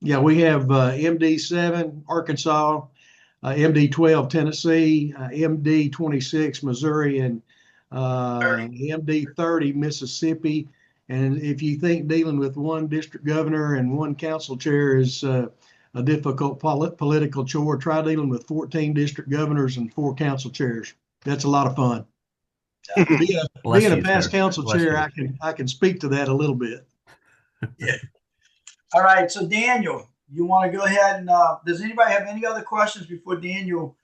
Speaker 9: Yeah, we have MD7 Arkansas, MD12 Tennessee, MD26 Missouri, and MD30 Mississippi. And if you think dealing with one district governor and one council chair is a difficult political chore, try dealing with 14 district governors and 4 council chairs. That's a lot of fun.
Speaker 1: Bless
Speaker 9: Being a
Speaker 1: you,
Speaker 9: past
Speaker 1: sir.
Speaker 9: council
Speaker 1: Bless
Speaker 9: chair,
Speaker 1: you.
Speaker 9: I can speak to that a little bit.
Speaker 2: Yeah. All right. So Daniel, you want to go ahead and does anybody have any other questions before Daniel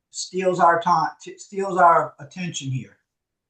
Speaker 2: steals our time, steals our attention here?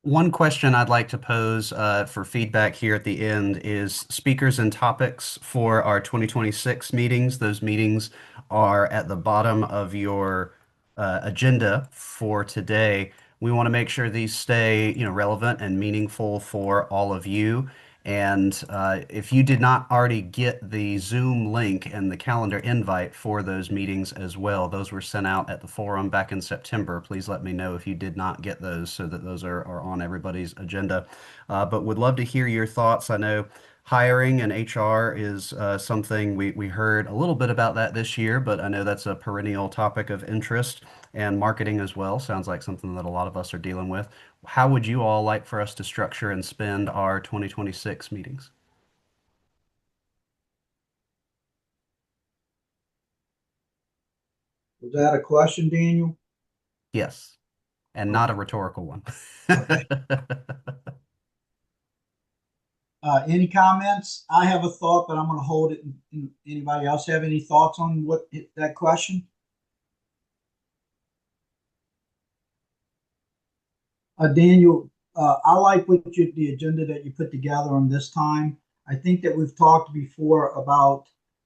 Speaker 1: One question I'd like to pose for feedback here at the end is speakers and topics for our 2026 meetings. Those meetings are at the bottom of your agenda for today. We want to make sure these stay, relevant and meaningful for all of you. And if you did not already get the Zoom link and the calendar invite for those meetings as well, those were sent out at the forum back in September. Please let me know if you did not get those so that those are on everybody's agenda. But would love to hear your thoughts. I know hiring and HR is something we heard a little bit about that this year, but I know that's a perennial topic of interest, and marketing as well. Sounds like something that a lot of us are dealing with. How would you all like for us to structure and spend our 2026 meetings?
Speaker 2: Was that a question, Daniel?
Speaker 1: Yes, and not a
Speaker 2: Okay.
Speaker 1: rhetorical one.
Speaker 2: Okay. Any comments? I have a thought, but I'm going to hold it. Anybody else have any thoughts on that question? Daniel, I like the agenda that you put together on this time. I think that we've talked before about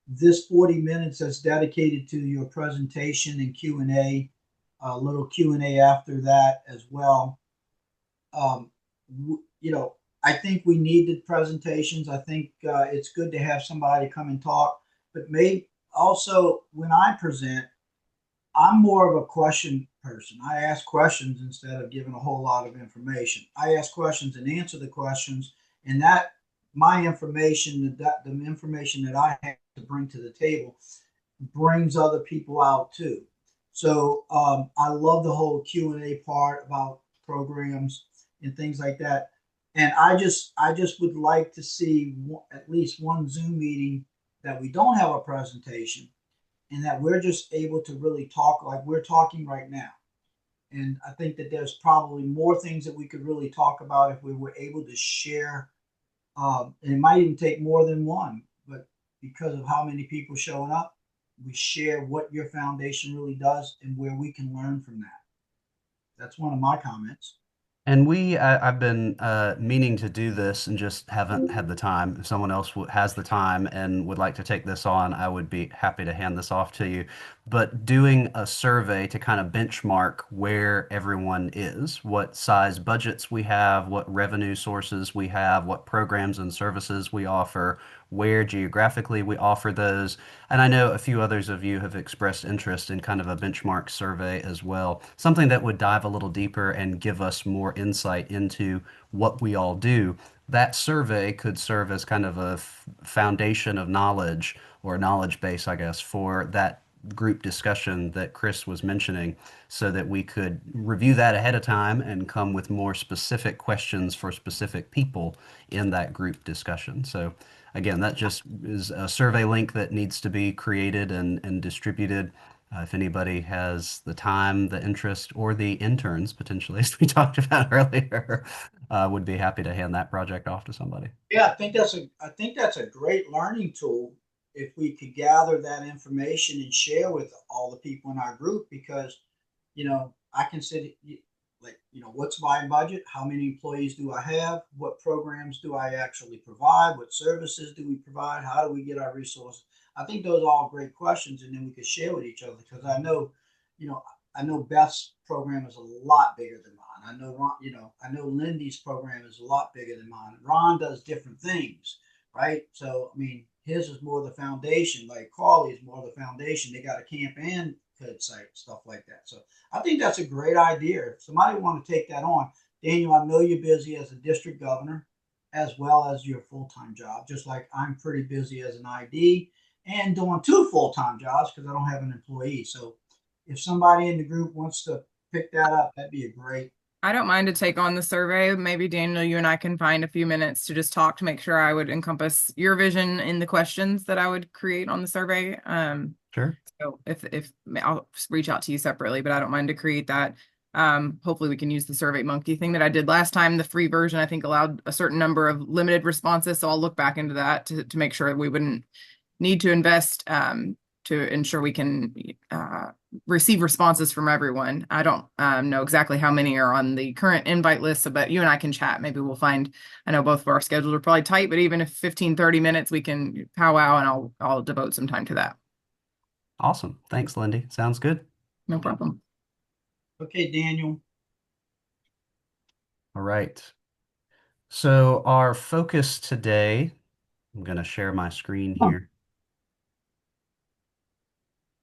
Speaker 2: this 40 minutes that's dedicated to your presentation and Q&A, a little Q&A after that as well. I think we needed presentations. I think it's good to have somebody come and talk, but maybe also when I present, I'm more of a question person. I ask questions instead of giving a whole lot of information. I ask questions and answer the questions, and that my information, the information that I have to bring to the table, brings other people out too. So I love the whole Q&A part about programs and things like that. And I just would like to see at least one Zoom meeting that we don't have a presentation and that we're just able to really talk like we're talking right now. And I think that there's probably more things that we could really talk about if we were able to share. And it might even take more than one, but because of how many people showing up, we share what your foundation really does and where we can learn from that. That's one of my comments.
Speaker 1: And I've been meaning to do this and just haven't had the time. If someone else has the time and would like to take this on, I would be happy to hand this off to you. But doing a survey to kind of benchmark where everyone is, what size budgets we have, what revenue sources we have, what programs and services we offer, where geographically we offer those. And I know a few others of you have expressed interest in kind of a benchmark survey as well, something that would dive a little deeper and give us more insight into what we all do. That survey could serve as kind of a foundation of knowledge or knowledge base, I guess, for that group discussion that Chris was mentioning so that we could review that ahead of time and come with more specific questions for specific people in that group discussion. So again, that just is a survey link that needs to be created and distributed. If anybody has the time, the interest, or the interns potentially, as we talked about earlier, would be happy to hand that project off to somebody.
Speaker 2: Yeah, I think that's a great learning tool if we could gather that information and share with all the people in our group because I can sit like what's my budget, how many employees do I have, what programs do I actually provide, what services do we provide, how do we get our resources. I think those are all great questions and then we could share with each other because you know I know Beth's program is a lot bigger than mine. I know Ron, I know Lindy's program is a lot bigger than mine. Ron does different things, right? So I mean his is more the foundation, like Carly is more the foundation. They got a camp and hood site, stuff like that. So I think that's a great idea. If somebody want to take that on, Daniel, I know you're busy as a district governor as well as your full-time job, just like I'm pretty busy as an ID and doing two full-time jobs because I don't have an employee. So if somebody in the group wants to pick that up, that'd be a great.
Speaker 8: I don't mind to take on the survey. Maybe Daniel, you and I can find a few minutes to just talk to make sure I would encompass your vision in the questions that I would create on the survey.
Speaker 1: Sure.
Speaker 8: So if I'll reach out to you separately, but I don't mind to create that. Hopefully we can use the Survey Monkey thing that I did last time. The free version, I think, allowed a certain number of limited responses. So I'll look back into that to make sure we wouldn't need to invest to ensure we can receive responses from everyone. I don't know exactly how many are on the current invite list, so, but you and I can chat. Maybe we'll find, I know both of our schedules are probably tight, but even if 15, 30 minutes, we can powwow and I'll devote some time to that.
Speaker 1: Awesome. Thanks, Lindy. Sounds good.
Speaker 8: No problem.
Speaker 2: Okay, Daniel.
Speaker 1: All right. So our focus today, I'm going to share my screen here.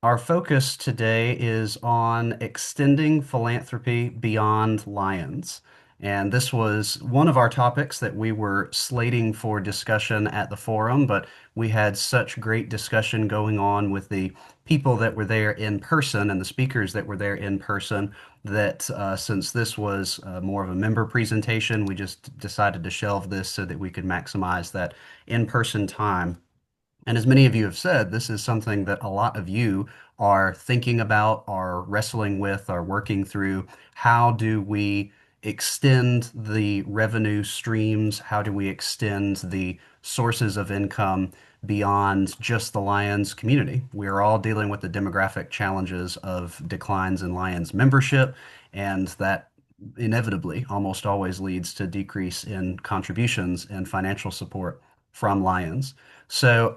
Speaker 1: Our focus today is on extending philanthropy beyond Lions. And this was one of our topics that we were slating for discussion at the forum, but we had such great discussion going on with the people that were there in person and the speakers that were there in person that since this was more of a member presentation, we just decided to shelve this so that we could maximize that in-person time. And as many of you have said, this is something that a lot of you are thinking about, are wrestling with, are working through. How do we extend the revenue streams? How do we extend the sources of income beyond just the Lions community? We are all dealing with the demographic challenges of declines in Lions membership, and that inevitably almost always leads to decrease in contributions and financial support from Lions. So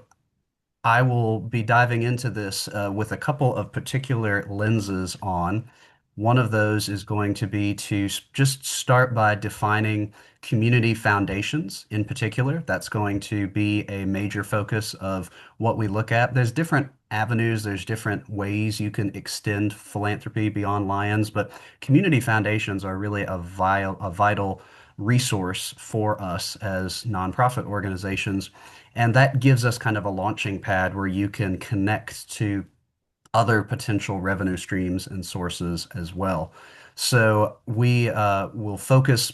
Speaker 1: I will be diving into this with a couple of particular lenses on. One of those is going to be to just start by defining community foundations in particular. That's going to be a major focus of what we look at. There's different avenues, there's different ways you can extend philanthropy beyond Lions, but community foundations are really a vital resource for us as nonprofit organizations. And that gives us kind of a launching pad where you can connect to other potential revenue streams and sources as well. So we will focus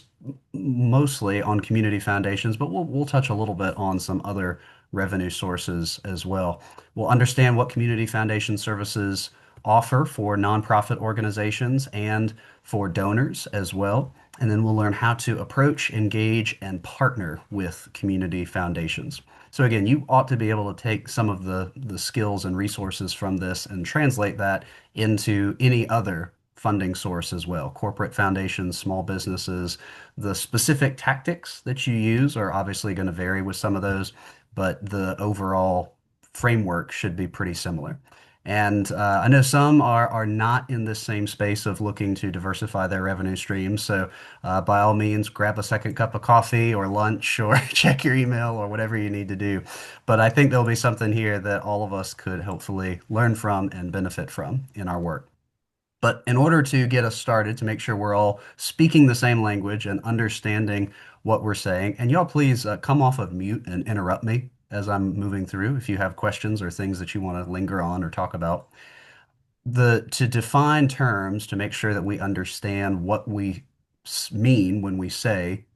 Speaker 1: mostly on community foundations, but we'll touch a little bit on some other revenue sources as well. We'll understand what community foundation services offer for nonprofit organizations and for donors as well. And then we'll learn how to approach, engage, and partner with community foundations. So again, you ought to be able to take some of the skills and resources from this and translate that into any other funding source as well. Corporate foundations, small businesses, the specific tactics that you use are obviously going to vary with some of those, but the overall framework should be pretty similar. And I know some are not in the same space of looking to diversify their revenue streams. So by all means, grab a second cup of coffee or lunch or check your email or whatever you need to do. But I think there'll be something here that all of us could hopefully learn from and benefit from in our work. But in order to get us started, to make sure we're all speaking the same language and understanding what we're saying, and y'all please come off of mute and interrupt me as I'm moving through if you have questions or things that you want to linger on or talk about. To define terms to make sure that we understand what we mean when we say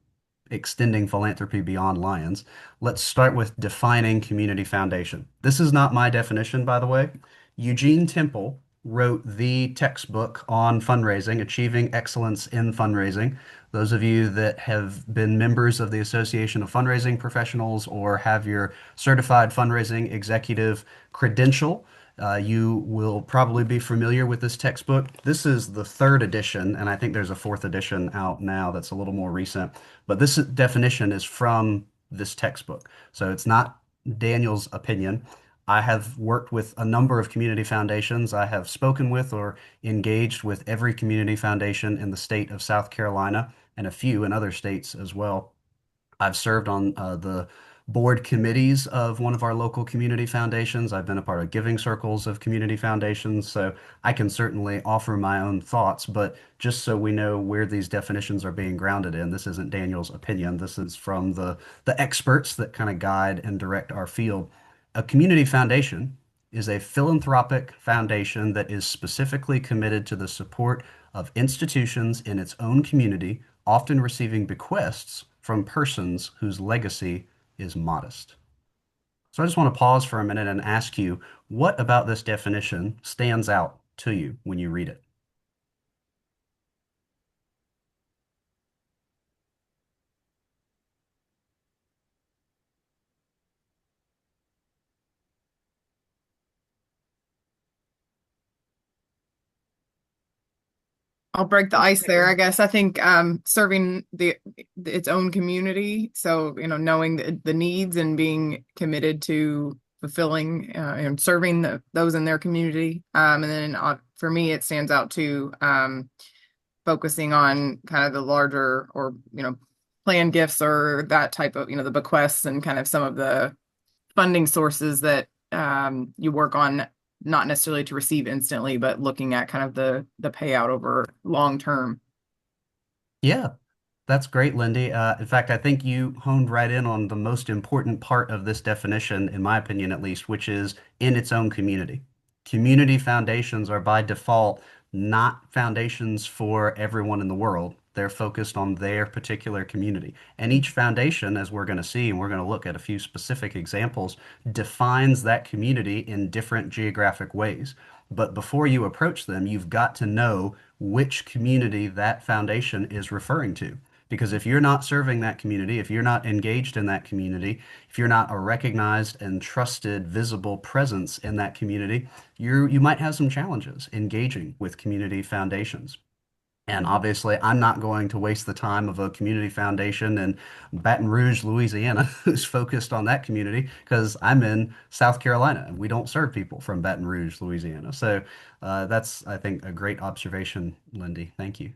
Speaker 1: extending philanthropy beyond Lions, let's start with defining community foundation. This is not my definition, by the way. Eugene Temple wrote the textbook on fundraising, Achieving Excellence in Fundraising. Those of you that have been members of the Association of Fundraising Professionals or have your certified fundraising executive credential, you will probably be familiar with this textbook. This is the third edition, and I think there's a fourth edition out now that's a little more recent. But this definition is from this textbook. So it's not Daniel's opinion. I have worked with a number of community foundations. I have spoken with or engaged with every community foundation in the state of South Carolina and a few in other states as well. I've served on the board committees of one of our local community foundations. I've been a part of giving circles of community foundations, so I can certainly offer my own thoughts. But just so we know where these definitions are being grounded in, this isn't Daniel's opinion. This is from the experts that kind of guide and direct our field. A community foundation is a philanthropic foundation that is specifically committed to the support of institutions in its own community, often receiving bequests from persons whose legacy is modest. So I just want to pause for a minute and ask you, what about this definition stands out to you when you read it?
Speaker 8: I'll break the ice there, I guess. I think serving its own community, so knowing the needs and being committed to fulfilling and serving those in their community. And then for me, it stands out to focusing on kind of the larger or planned gifts or that type of the bequests and kind of some of the funding sources that you work on, not necessarily to receive instantly, but looking at kind of the payout over long term.
Speaker 1: Yeah, that's great, Lindy. In fact, I think you honed right in on the most important part of this definition, in my opinion at least, which is in its own community. Community foundations are by default not foundations for everyone in the world. They're focused on their particular community. And each foundation, as we're going to see, and we're going to look at a few specific examples, defines that community in different geographic ways. But before you approach them, you've got to know which community that foundation is referring to. Because if you're not serving that community, if you're not engaged in that community, if you're not a recognized and trusted, visible presence in that community, you might have some challenges engaging with community foundations. And obviously, I'm not going to waste the time of a community foundation in Baton Rouge, Louisiana, who's focused on that community because I'm in South Carolina and we don't serve people from Baton Rouge, Louisiana. So that's, I think, a great observation, Lindy. Thank you.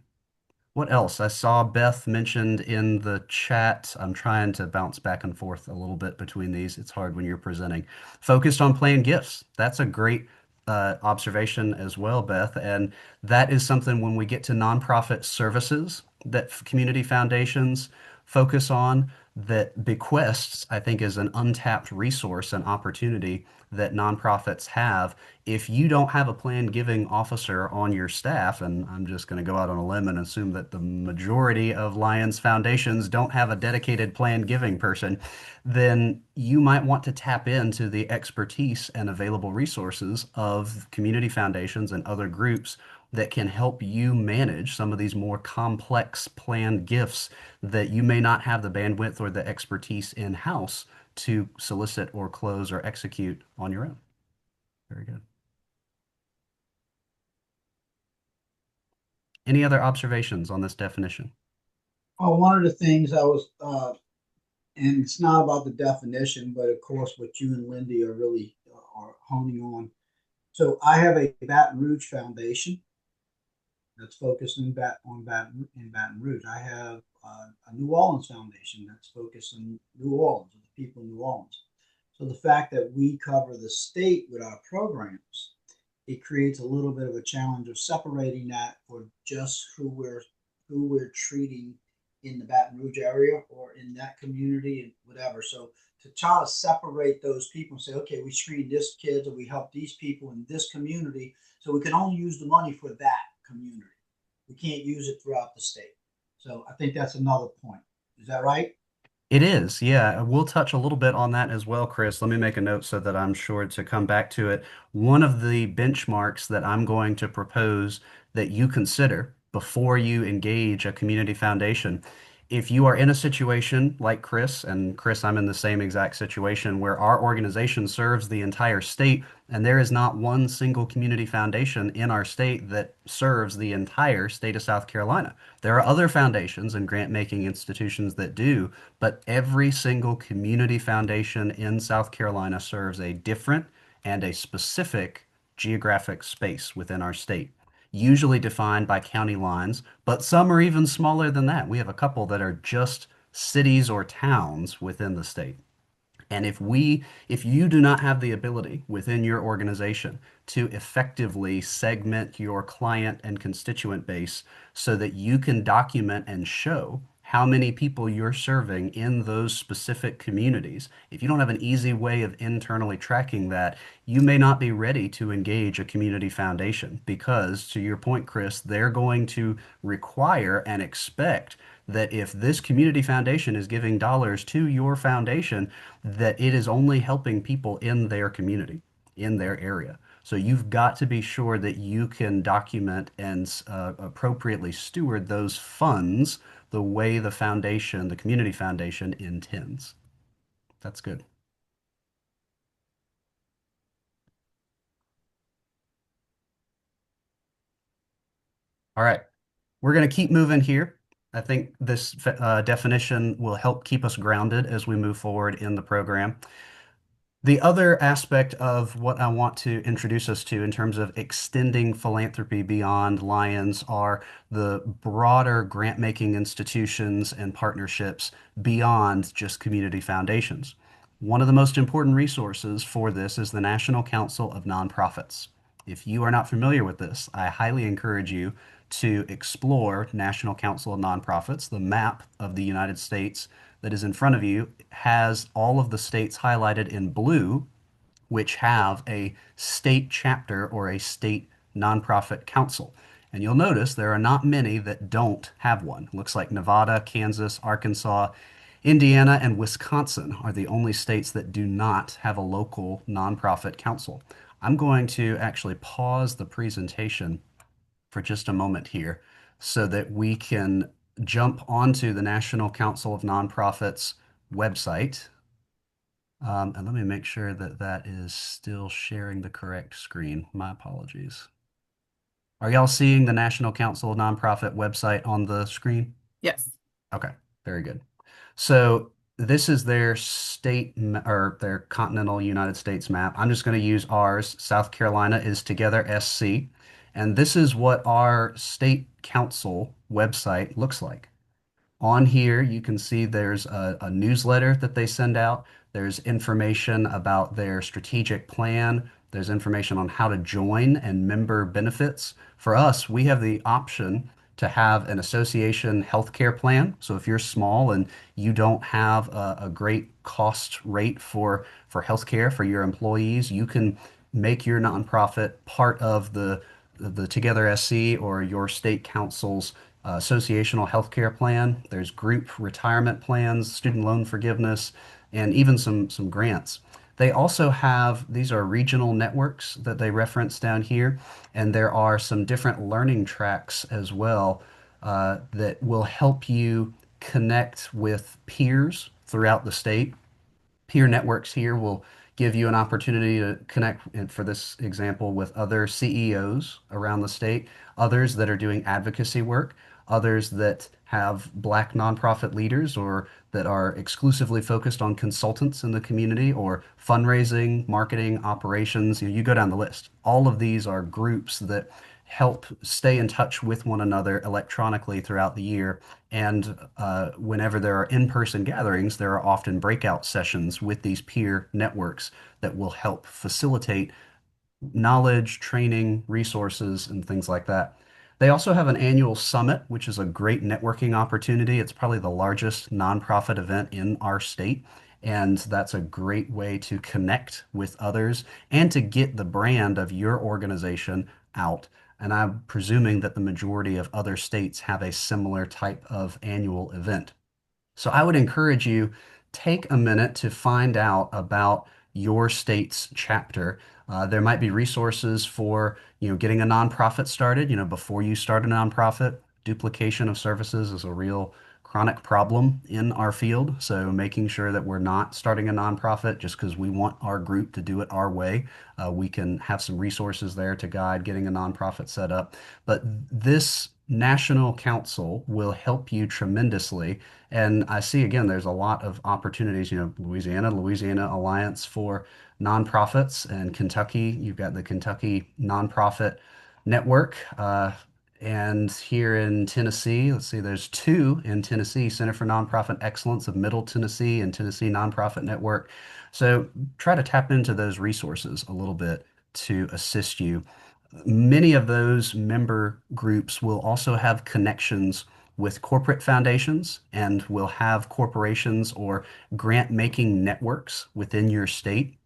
Speaker 1: What else? I saw Beth mentioned in the chat. I'm trying to bounce back and forth a little bit between these. It's hard when you're presenting. Focused on playing gifts. That's a great observation as well, Beth. And that is something when we get to nonprofit services that community foundations focus on, that bequests, I think, is an untapped resource and opportunity that nonprofits have. If you don't have a planned giving officer on your staff, and I'm just going to go out on a limb and assume that the majority of Lions foundations don't have a dedicated planned giving person, then you might want to tap into the expertise and available resources of community foundations and other groups that can help you manage some of these more complex planned gifts that you may not have the bandwidth or the expertise in-house to solicit or close or execute on your own. Very good. Any other observations on this definition?
Speaker 2: Well, one of the things I was, and it's not about the definition, but of course, what you and Lindy are really are honing on. So I have a Baton Rouge foundation that's focused on Baton Rouge. I have a New Orleans foundation that's focused on New Orleans, the people in New Orleans. So the fact that we cover the state with our programs, it creates a little bit of a challenge of separating that for just who we're treating in the Baton Rouge area or in that community and whatever. So to try to separate those people and say, okay, we screen this kids or we help these people in this community, so we can only use the money for that community. We can't use it throughout the state. So I think that's another point. Is that right?
Speaker 1: It is, yeah. We'll touch a little bit on that as well, Chris. Let me make a note so that I'm sure to come back to it. One of the benchmarks that I'm going to propose that you consider before you engage a community foundation, if you are in a situation like Chris, and Chris, I'm in the same exact situation where our organization serves the entire state, and there is not one single community foundation in our state that serves the entire state of South Carolina. There are other foundations and grant-making institutions that do, but every single community foundation in South Carolina serves a different and a specific geographic space within our state, usually defined by county lines, but some are even smaller than that. We have a couple that are just cities or towns within the state. And if you do not have the ability within your organization to effectively segment your client and constituent base so that you can document and show how many people you're serving in those specific communities, if you don't have an easy way of internally tracking that, you may not be ready to engage a community foundation because, to your point, Chris, they're going to require and expect that if this community foundation is giving dollars to your foundation, that it is only helping people in their community, in their area. So you've got to be sure that you can document and appropriately steward those funds the way the foundation, the community foundation, intends. That's good. All right. We're going to keep moving here. I think this definition will help keep us grounded as we move forward in the program. The other aspect of what I want to introduce us to in terms of extending philanthropy beyond Lions are the broader grant-making institutions and partnerships beyond just community foundations. One of the most important resources for this is the National Council of Nonprofits. If you are not familiar with this, I highly encourage you to explore National Council of Nonprofits. The map of the United States that is in front of you has all of the states highlighted in blue, which have a state chapter or a state nonprofit council. And you'll notice there are not many that don't have one. It looks like Nevada, Kansas, Arkansas, Indiana, and Wisconsin are the only states that do not have a local nonprofit council. I'm going to actually pause the presentation for just a moment here so that we can jump onto the National Council of Nonprofits website. And let me make sure that that is still sharing the correct screen. My apologies. Are y'all seeing the National Council of Nonprofit website on the screen?
Speaker 8: Yes.
Speaker 1: Okay, very good. So this is their state or their continental United States map. I'm just going to use ours. South Carolina is Together SC. And this is what our state council website looks like. On here, you can see there's a newsletter that they send out. There's information about their strategic plan. There's information on how to join and member benefits. For us, we have the option to have an association healthcare plan. So if you're small and you don't have a great cost rate for healthcare for your employees, you can make your nonprofit part of the Together SC or your state council's associational healthcare plan. There's group retirement plans, student loan forgiveness, and even some grants. They also have, these are regional networks that they reference down here, and there are some different learning tracks as well that will help you connect with peers throughout the state. Peer networks here will give you an opportunity to connect, for this example, with other CEOs around the state, others that are doing advocacy work, others that have Black nonprofit leaders or that are exclusively focused on consultants in the community or fundraising, marketing, operations. You go down the list. All of these are groups that help stay in touch with one another electronically throughout the year. And whenever there are in-person gatherings, there are often breakout sessions with these peer networks that will help facilitate knowledge, training, resources, and things like that. They also have an annual summit, which is a great networking opportunity. It's probably the largest nonprofit event in our state. And that's a great way to connect with others and to get the brand of your organization out. And I'm presuming that the majority of other states have a similar type of annual event. So I would encourage you, take a minute to find out about your state's chapter. There might be resources for, getting a nonprofit started, before you start a nonprofit. Duplication of services is a real chronic problem in our field. So making sure that we're not starting a nonprofit just because we want our group to do it our way. We can have some resources there to guide getting a nonprofit set up. But this national council will help you tremendously. And I see again, there's a lot of opportunities, Louisiana Alliance for Nonprofits, and Kentucky, you've got the Kentucky Nonprofit Network. And here in Tennessee, let's see, there's two in Tennessee, Center for Nonprofit Excellence of Middle Tennessee and Tennessee Nonprofit Network. So try to tap into those resources a little bit to assist you. Many of those member groups will also have connections with corporate foundations and will have corporations or grant making networks within your state.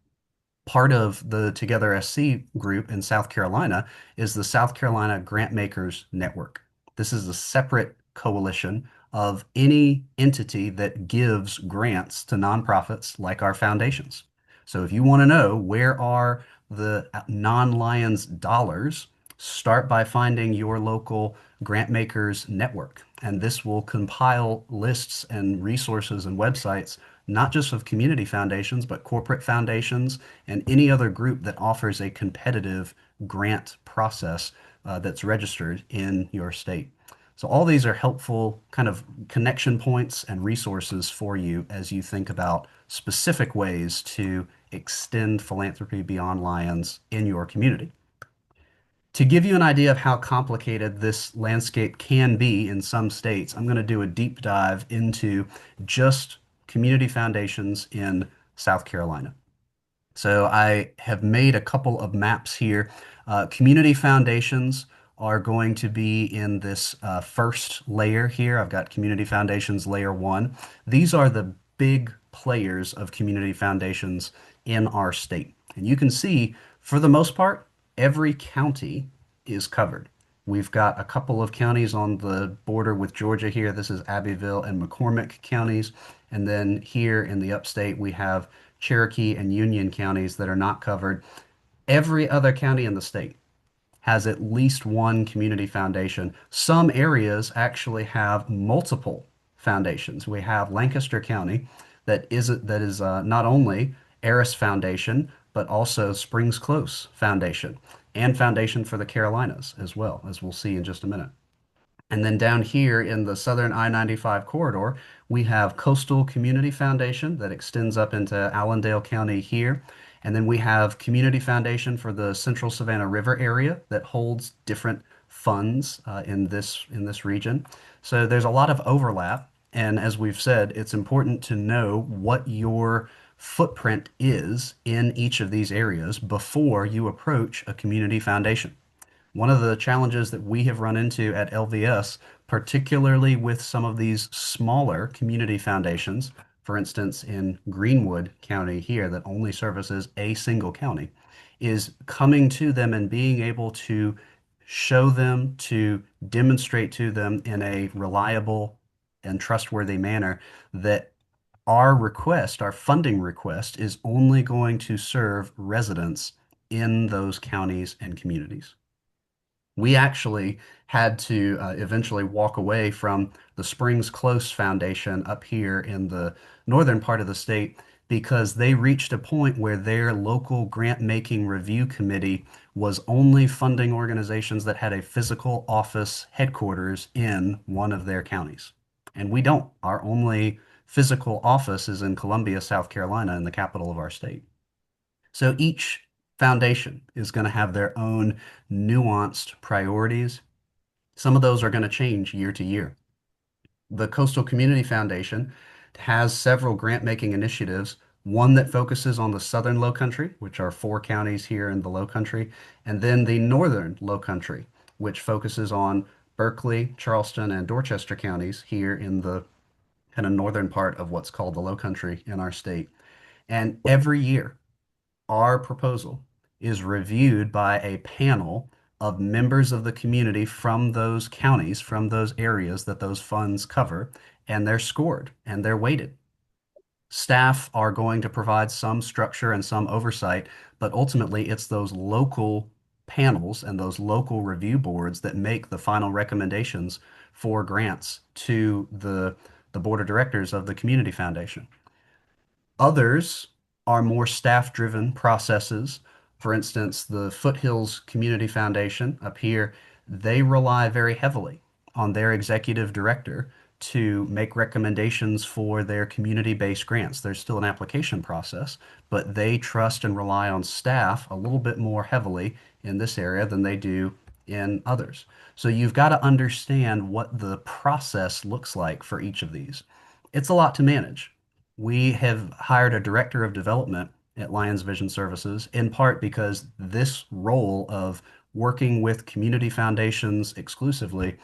Speaker 1: Part of the Together SC group in South Carolina is the South Carolina Grant Makers Network. This is a separate coalition of any entity that gives grants to nonprofits like our foundations. So if you want to know where are the non-Lions dollars, start by finding your local grant makers network. And this will compile lists and resources and websites, not just of community foundations, but corporate foundations and any other group that offers a competitive grant process that's registered in your state. So all these are helpful kind of connection points and resources for you as you think about specific ways to extend philanthropy beyond Lions in your community. To give you an idea of how complicated this landscape can be in some states, I'm going to do a deep dive into just community foundations in South Carolina. So I have made a couple of maps here. Community foundations are going to be in this first layer here. I've got community foundations layer one. These are the big players of community foundations in our state. And you can see, for the most part, every county is covered. We've got a couple of counties on the border with Georgia here. This is Abbeville and McCormick counties. And then here in the upstate, we have Cherokee and Union counties that are not covered. Every other county in the state has at least one community foundation. Some areas actually have multiple foundations. We have Lancaster County that is not only Eris Foundation, but also Springs Close Foundation and Foundation for the Carolinas as well, as we'll see in just a minute. And then down here in the southern I-95 corridor, we have Coastal Community Foundation that extends up into Allendale County here. And then we have Community Foundation for the Central Savannah River area that holds different funds in this region. So there's a lot of overlap. And as we've said, it's important to know what your footprint is in each of these areas before you approach a community foundation. One of the challenges that we have run into at LVS, particularly with some of these smaller community foundations, for instance, in Greenwood County here, that only services a single county, is coming to them and being able to show them, to demonstrate to them in a reliable and trustworthy manner that our request, our funding request, is only going to serve residents in those counties and communities. We actually had to eventually walk away from the Springs Close Foundation up here in the northern part of the state because they reached a point where their local grant making review committee was only funding organizations that had a physical office headquarters in one of their counties. And we don't. Our only physical office is in Columbia, South Carolina, in the capital of our state. So each foundation is going to have their own nuanced priorities. Some of those are going to change year to year. The Coastal Community Foundation has several grant-making initiatives, one that focuses on the southern Lowcountry, which are 4 counties here in the Lowcountry, and then the northern Lowcountry, which focuses on Berkeley, Charleston, and Dorchester counties here in the kind of northern part of what's called the Lowcountry in our state. And every year, our proposal is reviewed by a panel of members of the community from those counties, from those areas that those funds cover, and they're scored and they're weighted. Staff are going to provide some structure and some oversight, but ultimately it's those local panels and those local review boards that make the final recommendations for grants to the board of directors of the community foundation. Others are more staff-driven processes. For instance, the Foothills Community Foundation up here, they rely very heavily on their executive director to make recommendations for their community-based grants. There's still an application process, but they trust and rely on staff a little bit more heavily in this area than they do in others. So you've got to understand what the process looks like for each of these. It's a lot to manage. We have hired a director of development at Lions Vision Services, in part because this role of working with community foundations exclusively,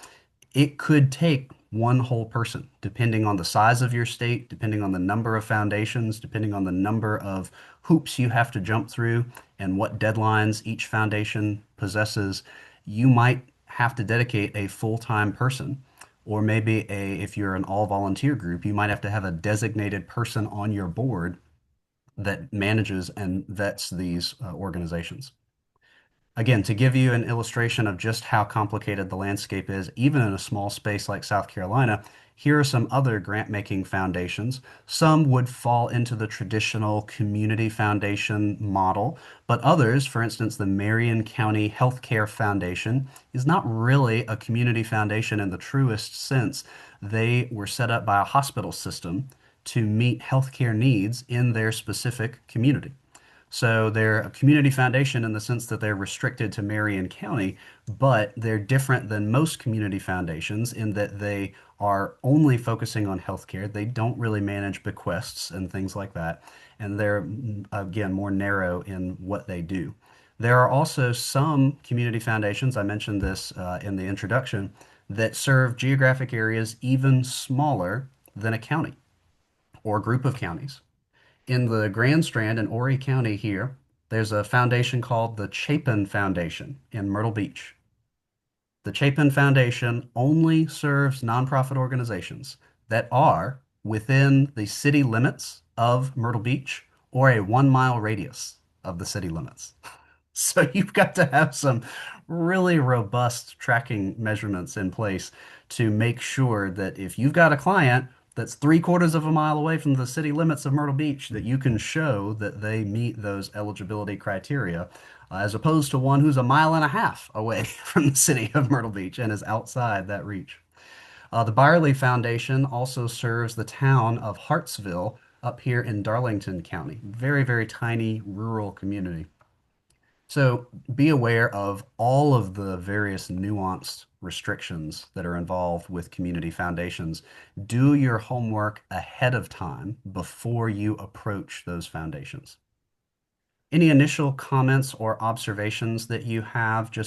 Speaker 1: it could take one whole person, depending on the size of your state, depending on the number of foundations, depending on the number of hoops you have to jump through, and what deadlines each foundation possesses. You might have to dedicate a full-time person, or maybe if you're an all-volunteer group, you might have to have a designated person on your board that manages and vets these organizations. Again, to give you an illustration of just how complicated the landscape is, even in a small space like South Carolina, here are some other grant-making foundations. Some would fall into the traditional community foundation model, but others, for instance, the Marion County Healthcare Foundation, is not really a community foundation in the truest sense. They were set up by a hospital system to meet healthcare needs in their specific community. So they're a community foundation in the sense that they're restricted to Marion County, but they're different than most community foundations in that they are only focusing on healthcare. They don't really manage bequests and things like that. And they're, again, more narrow in what they do. There are also some community foundations, I mentioned this in the introduction, that serve geographic areas even smaller than a county or group of counties. In the Grand Strand in Horry County here, there's a foundation called the Chapin Foundation in Myrtle Beach. The Chapin Foundation only serves nonprofit organizations that are within the city limits of Myrtle Beach or a 1 mile radius of the city limits. So you've got to have some really robust tracking measurements in place to make sure that if you've got a client that's 3/4 of a mile away from the city limits of Myrtle Beach, that you can show that they meet those eligibility criteria, as opposed to one who's 1.5 miles away from the city of Myrtle Beach and is outside that reach. The Byerly Foundation also serves the town of Hartsville up here in Darlington County. Very, very tiny rural community. So be aware of all of the various nuanced restrictions that are involved with community foundations. Do your homework ahead of time before you approach those foundations. Any initial comments or observations that you have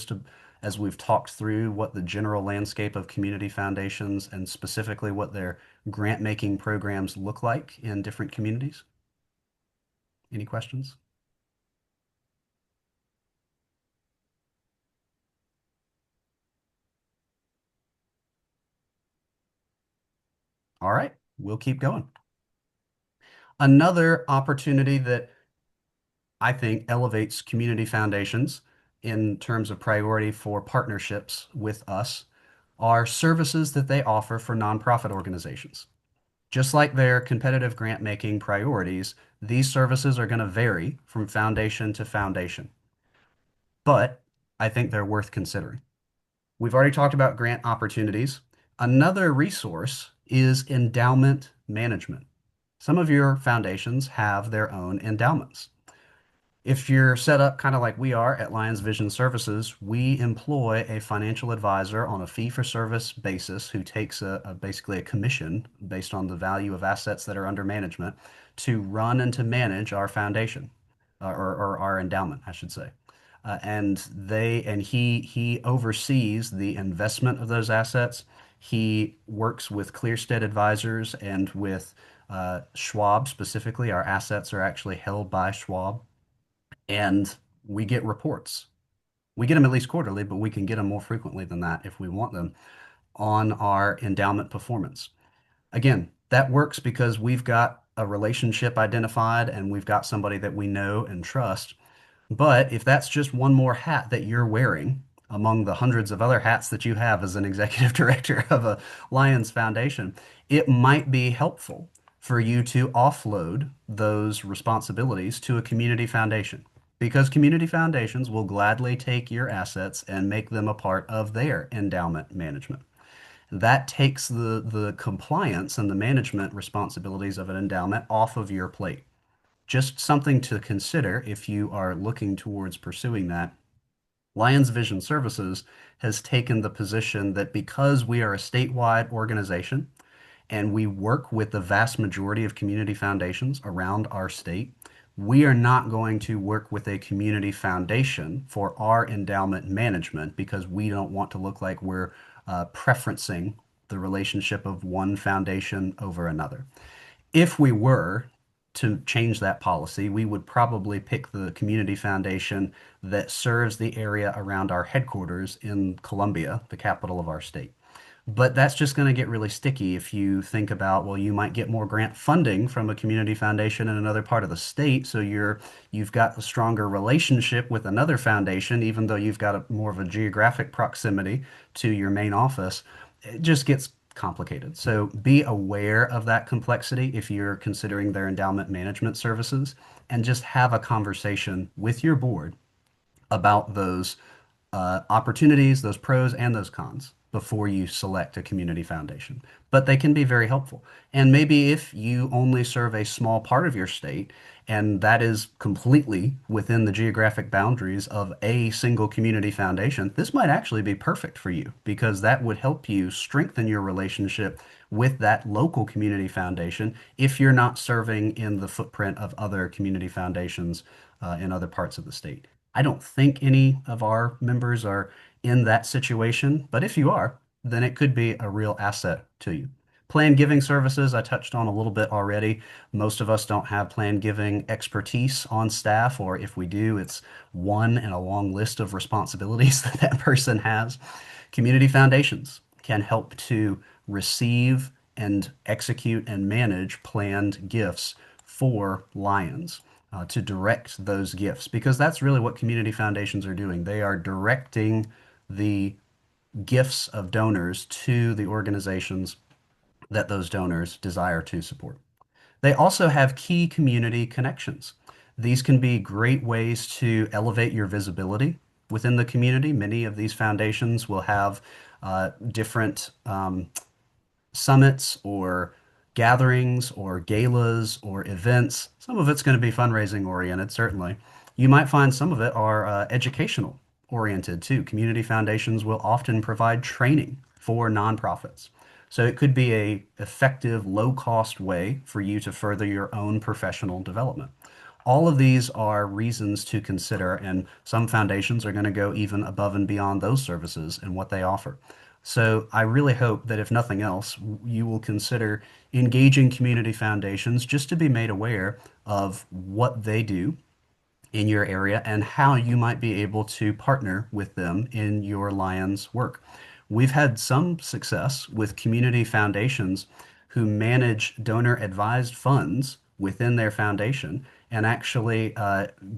Speaker 1: as we've talked through what the general landscape of community foundations and specifically what their grant making programs look like in different communities? Any questions? All right, we'll keep going. Another opportunity that I think elevates community foundations in terms of priority for partnerships with us are services that they offer for nonprofit organizations. Just like their competitive grant making priorities, these services are going to vary from foundation to foundation, but I think they're worth considering. We've already talked about grant opportunities. Another resource is endowment management. Some of your foundations have their own endowments. If you're set up kind of like we are at Lions Vision Services, we employ a financial advisor on a fee-for-service basis who takes basically a commission based on the value of assets that are under management to run and to manage our foundation, or our endowment, I should say. And he oversees the investment of those assets. He works with Clearstead advisors and with Schwab specifically. Our assets are actually held by Schwab, and we get reports. We get them at least quarterly, but we can get them more frequently than that if we want them on our endowment performance. Again, that works because we've got a relationship identified and we've got somebody that we know and trust. But if that's just one more hat that you're wearing among the hundreds of other hats that you have as an executive director of a Lions Foundation, it might be helpful for you to offload those responsibilities to a community foundation because community foundations will gladly take your assets and make them a part of their endowment management. That takes the compliance and the management responsibilities of an endowment off of your plate. Just something to consider if you are looking towards pursuing that. Lions Vision Services has taken the position that because we are a statewide organization and we work with the vast majority of community foundations around our state, we are not going to work with a community foundation for our endowment management because we don't want to look like we're preferencing the relationship of one foundation over another. If we were to change that policy, we would probably pick the community foundation that serves the area around our headquarters in Columbia, the capital of our state. But that's just going to get really sticky if you think about, well, you might get more grant funding from a community foundation in another part of the state, so you've got a stronger relationship with another foundation, even though you've got more of a geographic proximity to your main office. It just gets complicated. So be aware of that complexity if you're considering their endowment management services, and just have a conversation with your board about those opportunities, those pros and those cons before you select a community foundation. But they can be very helpful. And maybe if you only serve a small part of your state, and that is completely within the geographic boundaries of a single community foundation, this might actually be perfect for you because that would help you strengthen your relationship with that local community foundation if you're not serving in the footprint of other community foundations in other parts of the state. I don't think any of our members are in that situation, but if you are, then it could be a real asset to you. Planned giving services, I touched on a little bit already. Most of us don't have planned giving expertise on staff, or if we do, it's one in a long list of responsibilities that that person has. Community foundations can help to receive and execute and manage planned gifts for Lions, to direct those gifts, because that's really what community foundations are doing. They are directing the gifts of donors to the organizations that those donors desire to support. They also have key community connections. These can be great ways to elevate your visibility within the community. Many of these foundations will have different summits or gatherings or galas or events. Some of it's going to be fundraising oriented, certainly. You might find some of it are educational oriented too. Community foundations will often provide training for nonprofits. So it could be a effective, low-cost way for you to further your own professional development. All of these are reasons to consider, and some foundations are going to go even above and beyond those services and what they offer. So I really hope that if nothing else, you will consider engaging community foundations just to be made aware of what they do in your area and how you might be able to partner with them in your Lions work. We've had some success with community foundations who manage donor advised funds within their foundation and actually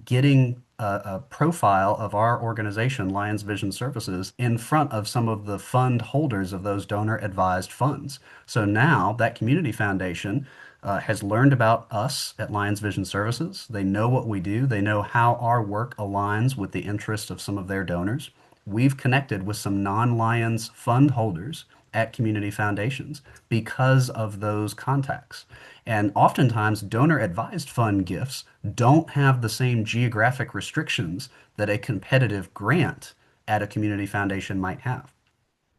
Speaker 1: getting a profile of our organization, Lions Vision Services, in front of some of the fund holders of those donor advised funds. So now that community foundation has learned about us at Lions Vision Services. They know what we do. They know how our work aligns with the interests of some of their donors. We've connected with some non-Lions fund holders at community foundations because of those contacts. And oftentimes, donor advised fund gifts don't have the same geographic restrictions that a competitive grant at a community foundation might have.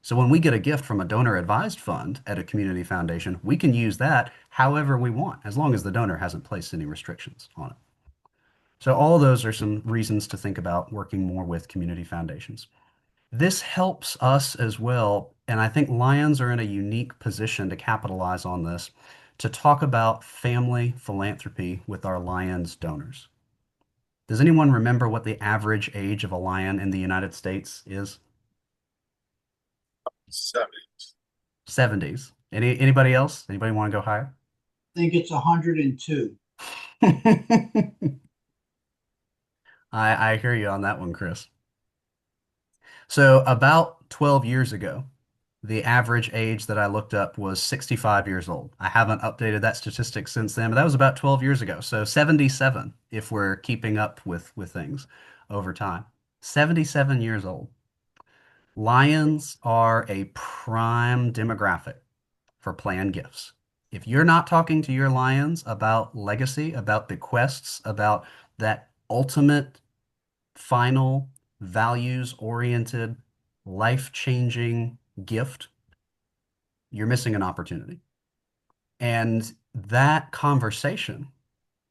Speaker 1: So when we get a gift from a donor advised fund at a community foundation, we can use that however we want, as long as the donor hasn't placed any restrictions on it. So all of those are some reasons to think about working more with community foundations. This helps us as well, and I think Lions are in a unique position to capitalize on this, to talk about family philanthropy with our Lions donors. Does anyone remember what the average age of a Lion in the United States is?
Speaker 10: 70s.
Speaker 1: 70s. Anybody else? Anybody want to go higher?
Speaker 2: I think it's 102.
Speaker 1: I hear you on that one, Chris. So about 12 years ago, the average age that I looked up was 65 years old. I haven't updated that statistic since then, but that was about 12 years ago. So 77 if we're keeping up with things over time. 77 years old. Lions are a prime demographic for planned gifts. If you're not talking to your Lions about legacy, about bequests, about that ultimate, final, values-oriented, life-changing gift, you're missing an opportunity. And that conversation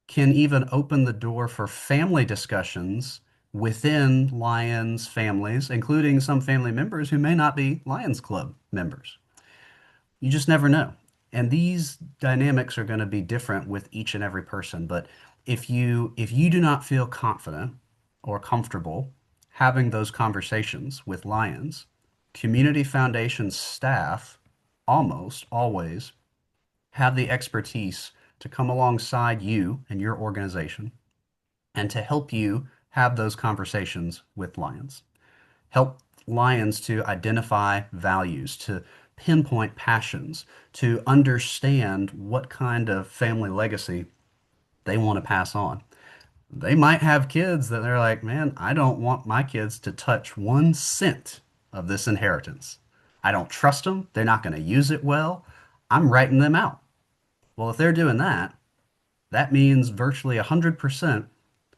Speaker 1: can even open the door for family discussions within Lions families, including some family members who may not be Lions Club members. You just never know. And these dynamics are going to be different with each and every person. But if you do not feel confident or comfortable having those conversations with Lions, community foundation staff almost always have the expertise to come alongside you and your organization and to help you have those conversations with Lions. Help Lions to identify values, to pinpoint passions, to understand what kind of family legacy they want to pass on. They might have kids that they're like, man, I don't want my kids to touch 1 cent of this inheritance. I don't trust them. They're not going to use it well. I'm writing them out. Well, if they're doing that, that means virtually 100%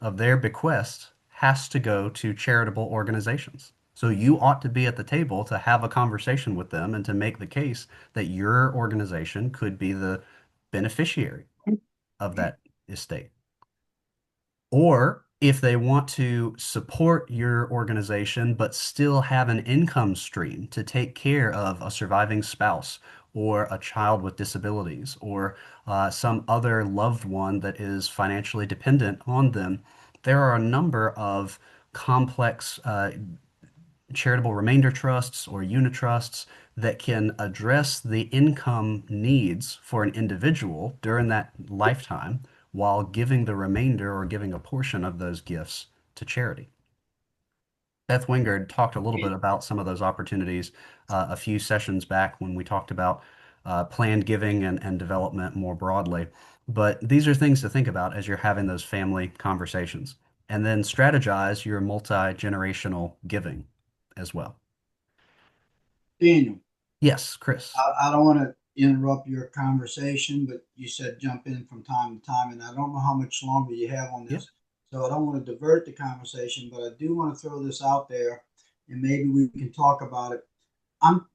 Speaker 1: of their bequest has to go to charitable organizations. So you ought to be at the table to have a conversation with them and to make the case that your organization could be the beneficiary of that estate. Or if they want to support your organization but still have an income stream to take care of a surviving spouse or a child with disabilities or some other loved one that is financially dependent on them, there are a number of complex charitable remainder trusts or unit trusts that can address the income needs for an individual during that lifetime while giving the remainder or giving a portion of those gifts to charity. Beth Wingard talked a little bit about some of those opportunities a few sessions back when we talked about planned giving and development more broadly. But these are things to think about as you're having those family conversations. And then strategize your multi-generational giving as well.
Speaker 2: Daniel,
Speaker 1: Yes, Chris.
Speaker 2: I don't want to interrupt your conversation, but you said jump in from time to time, and I don't know how much longer you have on
Speaker 1: Yeah.
Speaker 2: this. So I don't want to divert the conversation, but I do want to throw this out there, and maybe we can talk about it.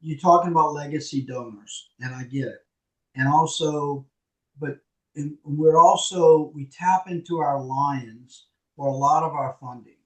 Speaker 2: You're talking about legacy donors, and I get it. And also, but we tap into our Lions for a lot of our funding.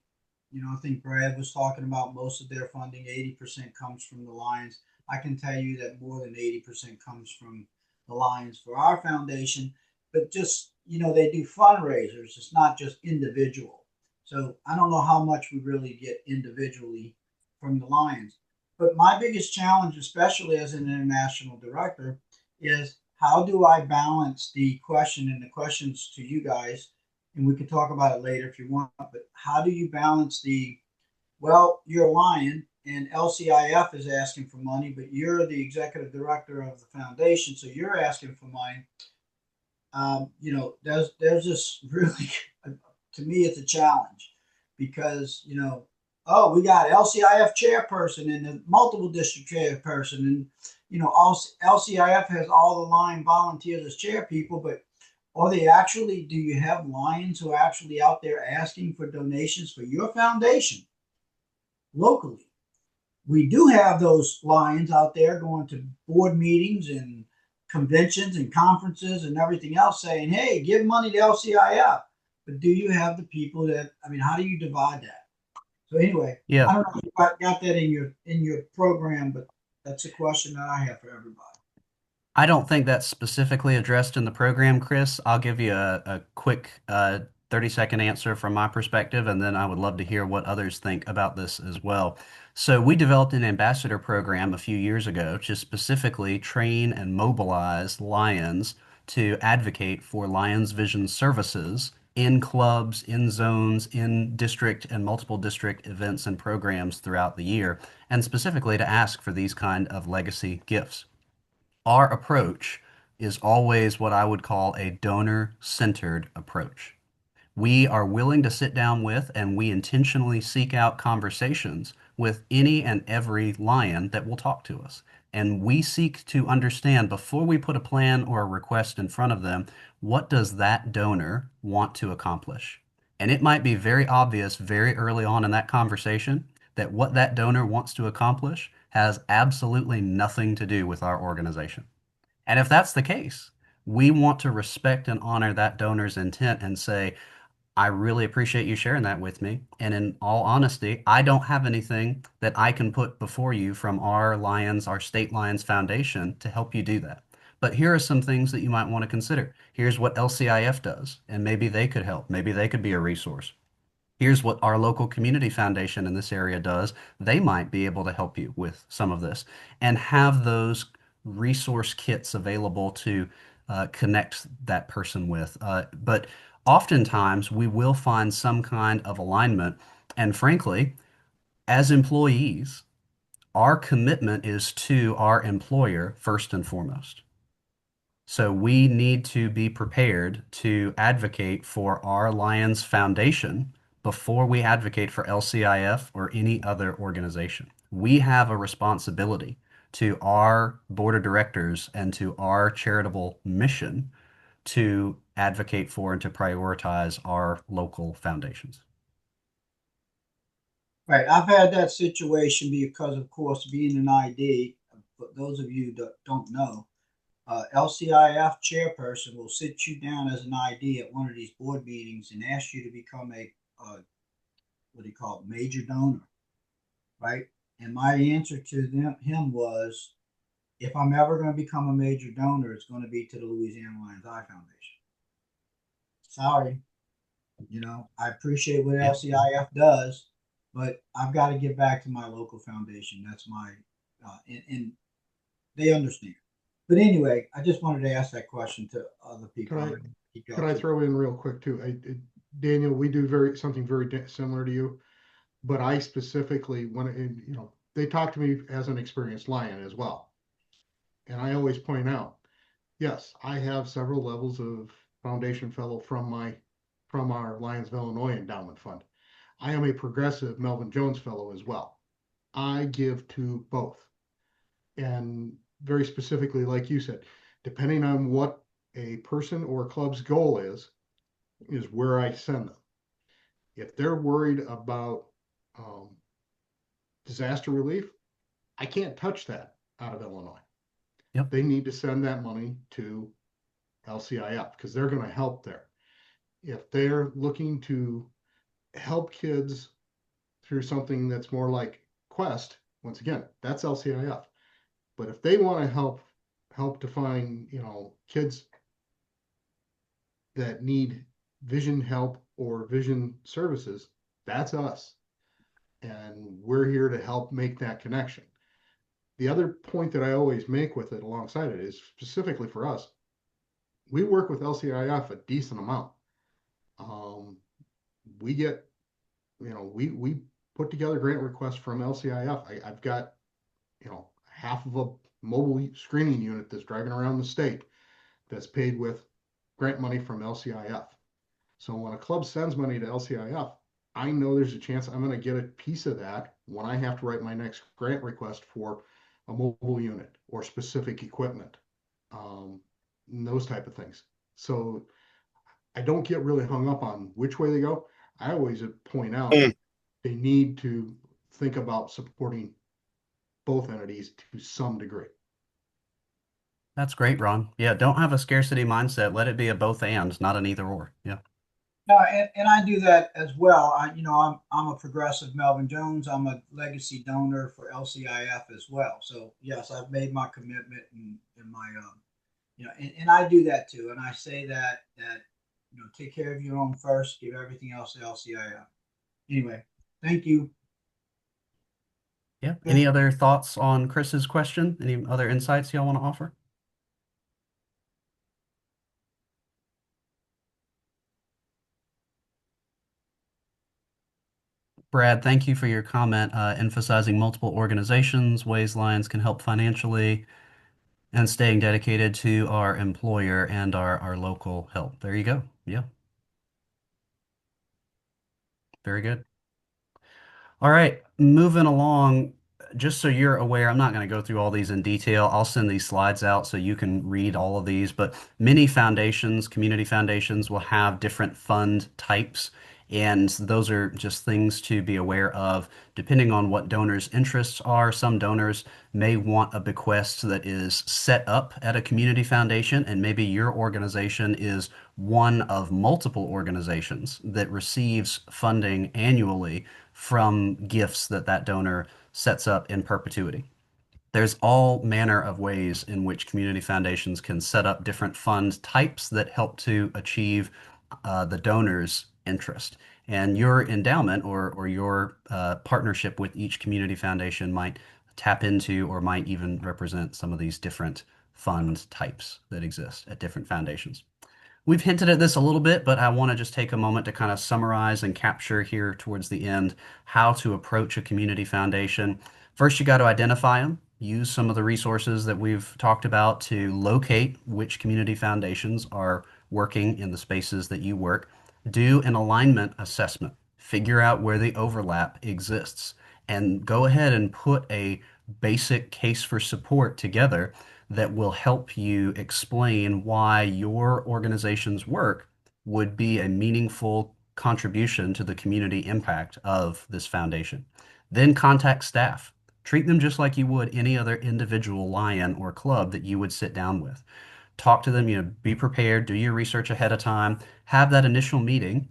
Speaker 2: I think Brad was talking about most of their funding, 80% comes from the Lions. I can tell you that more than 80% comes from the Lions for our foundation, but just, they do fundraisers. It's not just individual. So I don't know how much we really get individually from the Lions. But my biggest challenge, especially as an international director, is how do I balance the question and the questions to you guys? And we can talk about it later if you want, but how do you balance you're a Lion and LCIF is asking for money, but you're the executive director of the foundation, so you're asking for money. There's this really, to me, it's a challenge because, oh, we got LCIF chairperson and a multiple district chairperson, and LCIF has all the Lion volunteers as chair people, but do you have Lions who are actually out there asking for donations for your foundation locally? We do have those Lions out there going to board meetings and conventions and conferences and everything else saying, hey, give money to LCIF. But do you have the people how do you divide that? So anyway,
Speaker 1: Yeah.
Speaker 2: I don't know if you got that in your program, but that's a question that I have for everybody.
Speaker 1: I don't think that's specifically addressed in the program, Chris. I'll give you a quick 30-second answer from my perspective, and then I would love to hear what others think about this as well. So we developed an ambassador program a few years ago to specifically train and mobilize Lions to advocate for Lions Vision services in clubs, in zones, in district and multiple district events and programs throughout the year, and specifically to ask for these kind of legacy gifts. Our approach is always what I would call a donor-centered approach. We are willing to sit down with and we intentionally seek out conversations with any and every Lion that will talk to us. And we seek to understand before we put a plan or a request in front of them, what does that donor want to accomplish? And it might be very obvious very early on in that conversation that what that donor wants to accomplish has absolutely nothing to do with our organization. And if that's the case, we want to respect and honor that donor's intent and say, I really appreciate you sharing that with me. And in all honesty, I don't have anything that I can put before you from our State Lions Foundation to help you do that. But here are some things that you might want to consider. Here's what LCIF does, and maybe they could help. Maybe they could be a resource. Here's what our local community foundation in this area does. They might be able to help you with some of this and have those resource kits available to connect that person with. But oftentimes we will find some kind of alignment. And frankly, as employees, our commitment is to our employer first and foremost. So we need to be prepared to advocate for our Lions Foundation before we advocate for LCIF or any other organization. We have a responsibility to our board of directors and to our charitable mission to advocate for and to prioritize our local foundations.
Speaker 2: Right. I've had that situation because, of course, being an ID, for those of you that don't know, LCIF chairperson will sit you down as an ID at one of these board meetings and ask you to become a, what do you call it, major donor, right? And my answer to him was, if I'm ever going to become a major donor, it's going to be to the Louisiana Lions Eye Foundation. Sorry, I appreciate what
Speaker 1: Yeah.
Speaker 2: LCIF does, but I've got to give back to my local foundation. That's my, and they understand. But anyway, I just wanted to ask that question to other people.
Speaker 5: Could I throw in real quick too? Daniel, we do something very similar to you, but I specifically they talk to me as an experienced Lion as well, and I always point out, yes, I have several levels of foundation fellow from our Lions of Illinois endowment fund. I am a progressive Melvin Jones fellow as well. I give to both, and very specifically, like you said, depending on what a person or club's goal is where I send them. If they're worried about disaster relief, I can't touch that out of Illinois.
Speaker 1: Yep.
Speaker 5: They need to send that money to LCIF because they're going to help there. If they're looking to help kids through something that's more like Quest, once again, that's LCIF. But if they want to help to find, kids that need vision help or vision services, that's us. And we're here to help make that connection. The other point that I always make with it alongside it is specifically for us, we work with LCIF a decent amount. We get, we put together grant requests from LCIF. I've got, half of a mobile screening unit that's driving around the state that's paid with grant money from LCIF. So when a club sends money to LCIF, I know there's a chance I'm going to get a piece of that when I have to write my next grant request for a mobile unit or specific equipment, those type of things. So I don't get really hung up on which way they go. I always point out they need to think about supporting both entities to some degree.
Speaker 1: That's great, Ron. Yeah, don't have a scarcity mindset. Let it be a both and, not an either or. Yeah.
Speaker 2: No, and I do that as well. I'm a progressive Melvin Jones. I'm a legacy donor for LCIF as well. So yes, I've made my commitment in my and I do that too. And I say that take care of your own first, give everything else to LCIF. Anyway, thank you.
Speaker 1: Yeah. Any other thoughts on Chris's question? Any other insights y'all want to offer? Brad, thank you for your comment, emphasizing multiple organizations, ways Lions can help financially, and staying dedicated to our employer and our local help. There you go. Yeah. Very good. All right, moving along, just so you're aware, I'm not going to go through all these in detail. I'll send these slides out so you can read all of these, but many foundations, community foundations, will have different fund types, and those are just things to be aware of depending on what donors' interests are. Some donors may want a bequest that is set up at a community foundation, and maybe your organization is one of multiple organizations that receives funding annually from gifts that that donor sets up in perpetuity. There's all manner of ways in which community foundations can set up different fund types that help to achieve the donor's interest. And your endowment or your partnership with each community foundation might tap into or might even represent some of these different fund types that exist at different foundations. We've hinted at this a little bit, but I want to just take a moment to kind of summarize and capture here towards the end how to approach a community foundation. First, you got to identify them. Use some of the resources that we've talked about to locate which community foundations are working in the spaces that you work. Do an alignment assessment. Figure out where the overlap exists and go ahead and put a basic case for support together that will help you explain why your organization's work would be a meaningful contribution to the community impact of this foundation. Then contact staff. Treat them just like you would any other individual lion or club that you would sit down with. Talk to them, be prepared, do your research ahead of time, have that initial meeting,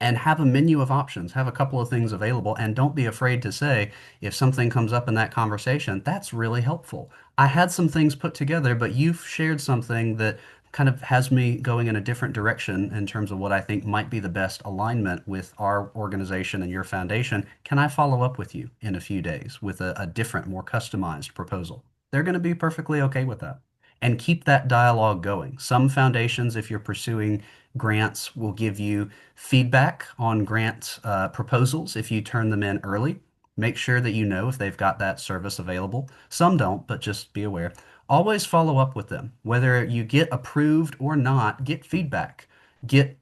Speaker 1: and have a menu of options, have a couple of things available, and don't be afraid to say if something comes up in that conversation, that's really helpful. I had some things put together, but you've shared something that kind of has me going in a different direction in terms of what I think might be the best alignment with our organization and your foundation. Can I follow up with you in a few days with a different, more customized proposal? They're going to be perfectly okay with that. And keep that dialogue going. Some foundations, if you're pursuing grants, will give you feedback on grant proposals if you turn them in early. Make sure that you know if they've got that service available. Some don't, but just be aware. Always follow up with them. Whether you get approved or not, get feedback. Get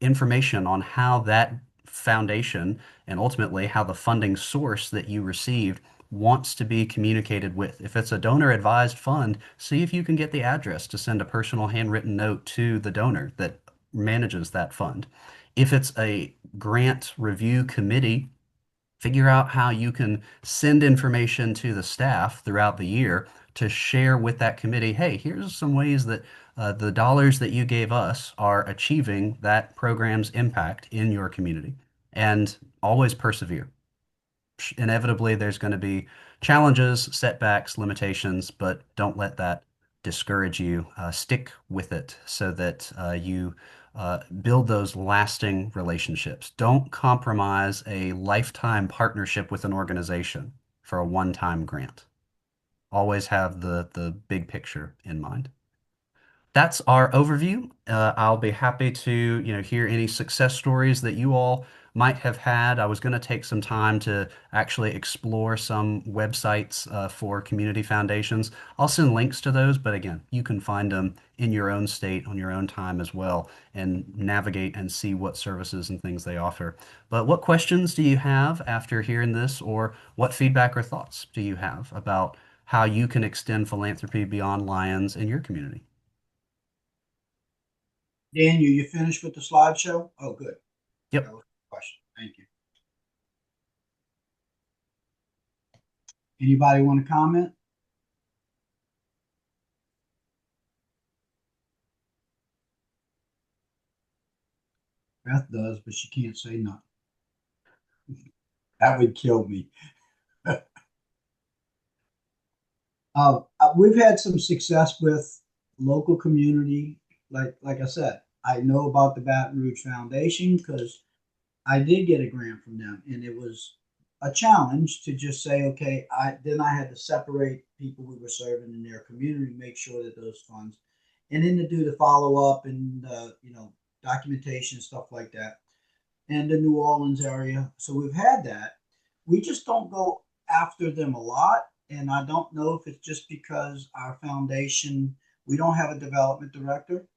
Speaker 1: information on how that foundation and ultimately how the funding source that you received wants to be communicated with. If it's a donor advised fund, see if you can get the address to send a personal handwritten note to the donor that manages that fund. If it's a grant review committee, figure out how you can send information to the staff throughout the year to share with that committee, hey, here's some ways that the dollars that you gave us are achieving that program's impact in your community. And always persevere. Inevitably there's going to be challenges, setbacks, limitations, but don't let that discourage you. Stick with it so that you build those lasting relationships. Don't compromise a lifetime partnership with an organization for a one-time grant. Always have the big picture in mind. That's our overview. I'll be happy to, hear any success stories that you all might have had. I was going to take some time to actually explore some websites for community foundations. I'll send links to those, but again, you can find them in your own state on your own time as well and navigate and see what services and things they offer. But what questions do you have after hearing this, or what feedback or thoughts do you have about how you can extend philanthropy beyond lions in your community?
Speaker 2: Daniel, you finished with the slideshow? Oh, good.
Speaker 1: Yep.
Speaker 2: That was a question. Thank you. Anybody want to comment? Beth does, but she can't say nothing. That would kill me. We've had some success with local community. Like I said, I know about the Baton Rouge Foundation because I did get a grant from them, and it was a challenge to just say, okay, I had to separate people we were serving in their community, make sure that those funds, and then to do the follow up and documentation stuff like that, and the New Orleans area. So we've had that. We just don't go after them a lot, and I don't know if it's just because our foundation, we don't have a development director.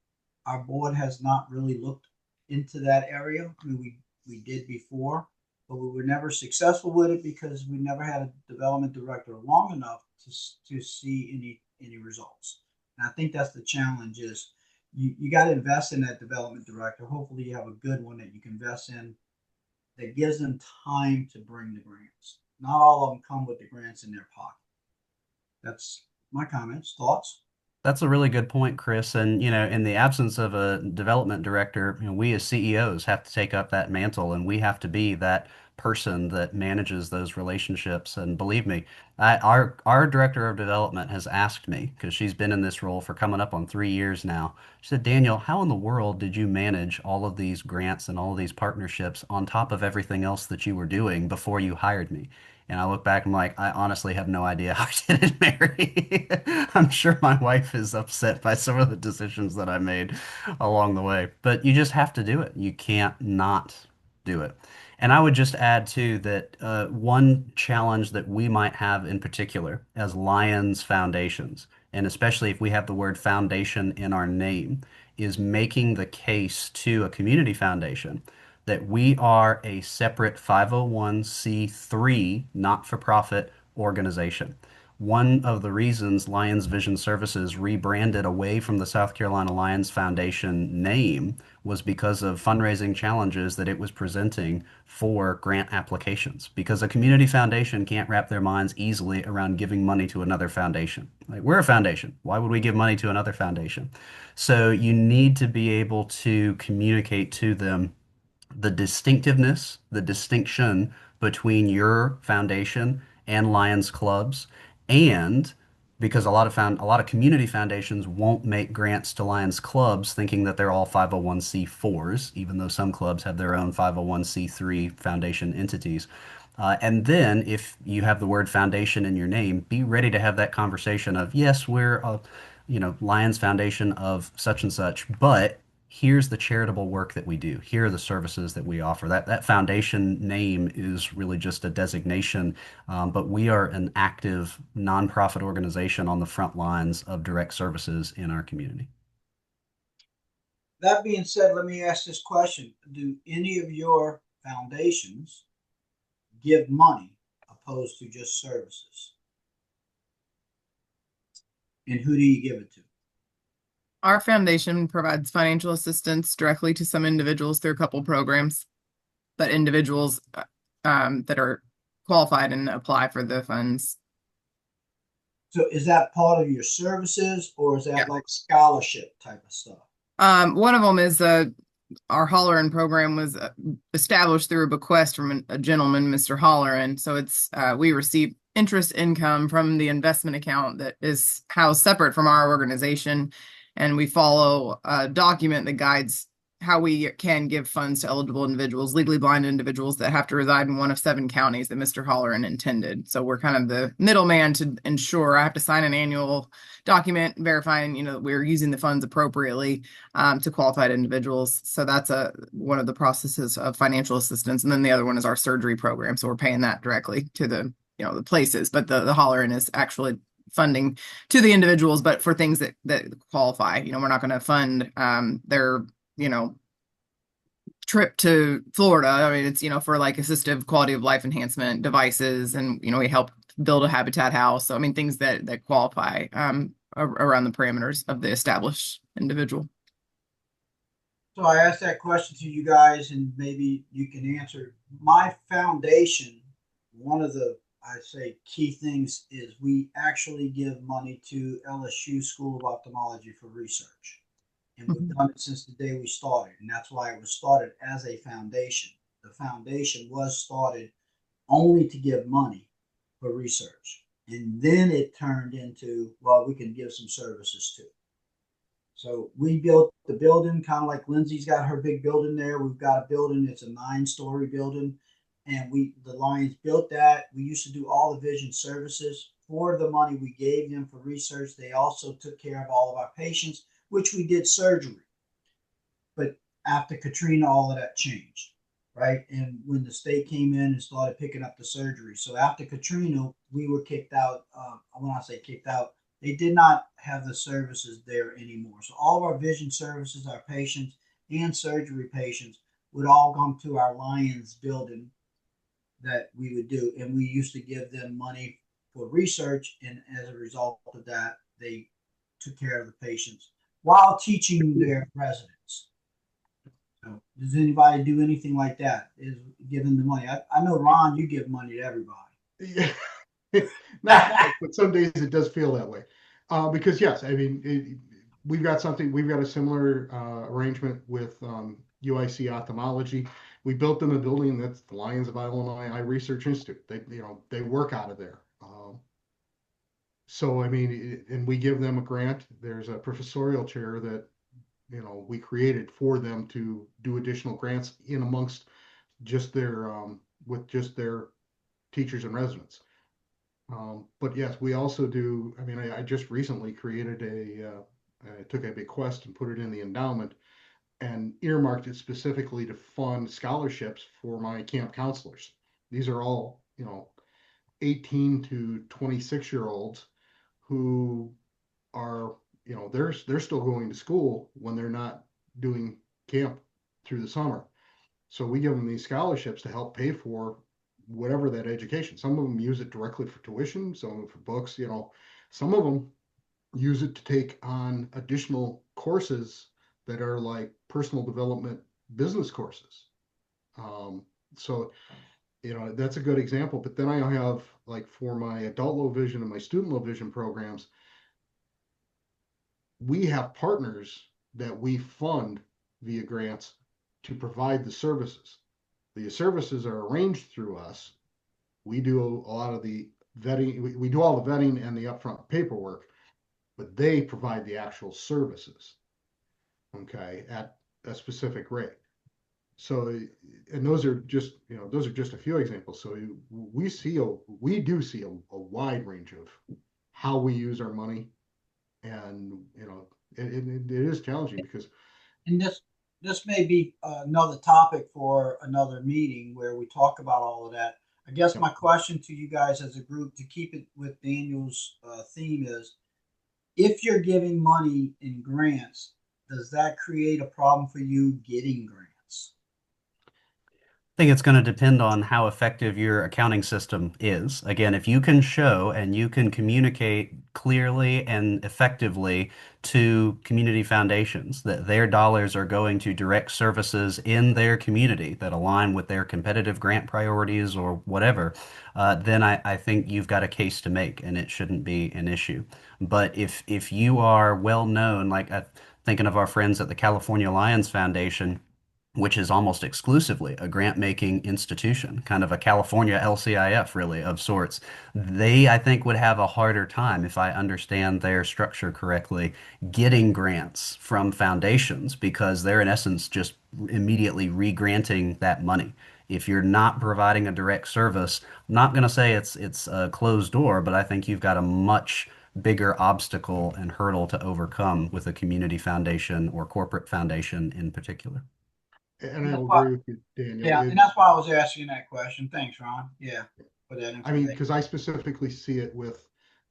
Speaker 2: Our board has not really looked into that area. I mean, we did before, but we were never successful with it because we never had a development director long enough to see any results. And I think that's the challenge is you got to invest in that development director. Hopefully you have a good one that you can invest in that gives them time to bring the grants. Not all of them come with the grants in their pocket. That's my comments, thoughts.
Speaker 1: That's a really good point, Chris. And, in the absence of a development director, we as CEOs have to take up that mantle and we have to be that person that manages those relationships. And believe me, our director of development has asked me, because she's been in this role for coming up on 3 years now. She said, Daniel, how in the world did you manage all of these grants and all of these partnerships on top of everything else that you were doing before you hired me? And I look back and I'm like, I honestly have no idea how I did it, Mary. I'm sure my wife is upset by some of the decisions that I made along the way. But you just have to do it. You can't not do it. And I would just add too that one challenge that we might have in particular as Lions foundations, and especially if we have the word foundation in our name, is making the case to a community foundation that we are a separate 501c3 not-for-profit organization. One of the reasons Lions Vision Services rebranded away from the South Carolina Lions Foundation name was because of fundraising challenges that it was presenting for grant applications. Because a community foundation can't wrap their minds easily around giving money to another foundation. Like, we're a foundation. Why would we give money to another foundation? So you need to be able to communicate to them the distinctiveness, the distinction between your foundation and Lions clubs, and because a lot of community foundations won't make grants to Lions clubs thinking that they're all 501c4s, even though some clubs have their own 501c3 foundation entities. And then if you have the word foundation in your name, be ready to have that conversation of, yes, we're a, Lions Foundation of such and such, but here's the charitable work that we do. Here are the services that we offer. That foundation name is really just a designation, but we are an active nonprofit organization on the front lines of direct services in our community.
Speaker 2: That being said, let me ask this question. Do any of your foundations give money opposed to just services? And who do you give it to?
Speaker 8: Our foundation provides financial assistance directly to some individuals through a couple programs, but individuals that are qualified and apply for the funds.
Speaker 2: So is that part of your services, or is that like scholarship type of stuff?
Speaker 8: One of them is our Holleran program was established through a bequest from a gentleman, Mr. Holleran. So it's we receive interest income from the investment account that is housed separate from our organization, and we follow a document that guides how we can give funds to eligible individuals, legally blind individuals that have to reside in one of 7 counties that Mr. Holleran intended. So we're kind of the middleman to ensure I have to sign an annual document verifying, that we're using the funds appropriately to qualified individuals. So that's one of the processes of financial assistance. And then the other one is our surgery program. So we're paying that directly to the places, but the Holleran is actually funding to the individuals, but for things that qualify. We're not going to fund their trip to Florida. I mean, it's, for like assistive quality of life enhancement devices, and, we help build a habitat house. So, I mean, things that qualify around the parameters of the established individual.
Speaker 2: So I asked that question to you guys, and maybe you can answer. My foundation, one of the, I say, key things is we actually give money to LSU School of Ophthalmology for research. And we've done it since the day we started. And that's why it was started as a foundation. The foundation was started only to give money for research. And then it turned into, well, we can give some services too. So we built the building, kind of like Lindsay's got her big building there. We've got a building, it's a 9-story building. And the Lions built that. We used to do all the vision services. For the money we gave them for research, they also took care of all of our patients, which we did surgery. But after Katrina, all of that changed, right? And when the state came in and started picking up the surgery. So after Katrina, we were kicked out. When I say kicked out, they did not have the services there anymore. So all of our vision services, our patients and surgery patients would all come to our Lions building that we would do. And we used to give them money for research. And as a result of that, they took care of the patients while teaching their residents. So does anybody do anything like that? Is giving the money? I know, Ron, you give money to everybody.
Speaker 5: Yeah. Not, but some days it does feel that way. Because yes, I mean, we've got a similar arrangement with UIC Ophthalmology. we built them a building that's the Lions of Illinois Eye Research Institute. They work out of there. So I mean, and we give them a grant. There's a professorial chair that we created for them to do additional grants in amongst just their with just their teachers and residents. But yes, we also do. I mean, I just recently created I took a bequest and put it in the endowment and earmarked it specifically to fund scholarships for my camp counselors. These are all 18 to 26-year olds who are they're still going to school when they're not doing camp through the summer. So we give them these scholarships to help pay for whatever that education. Some of them use it directly for tuition, some of them for books. Some of them use it to take on additional courses that are like personal development business courses. So that's a good example. But then I have, like, for my adult low vision and my student low vision programs, we have partners that we fund via grants to provide the services. The services are arranged through us. We do a lot of the vetting. We do all the vetting and the upfront paperwork, but they provide the actual services, okay, at a specific rate. So, and those are just a few examples. So we do see a wide range of how we use our money, and it is challenging because
Speaker 2: And this may be another topic for another meeting where we talk about all of that. I guess my question to you guys as a group, to keep it with Daniel's theme, is if you're giving money in grants, does that create a problem for you getting grants?
Speaker 1: Think it's going to depend on how effective your accounting system is. Again, if you can show and you can communicate clearly and effectively to community foundations that their dollars are going to direct services in their community that align with their competitive grant priorities or whatever, then I think you've got a case to make and it shouldn't be an issue. But if you are well known, like thinking of our friends at the California Lions Foundation, which is almost exclusively a grant-making institution, kind of a California LCIF, really, of sorts. They, I think, would have a harder time, if I understand their structure correctly, getting grants from foundations because they're, in essence, just immediately re-granting that money. If you're not providing a direct service, I'm not going to say it's a closed door, but I think you've got a much bigger obstacle and hurdle to overcome with a community foundation or corporate foundation in particular.
Speaker 5: and I will agree with you, Daniel.
Speaker 2: Yeah, and that's why I was asking that question. Thanks, Ron. Yeah, for that
Speaker 5: I mean,
Speaker 2: information.
Speaker 5: because I specifically see it with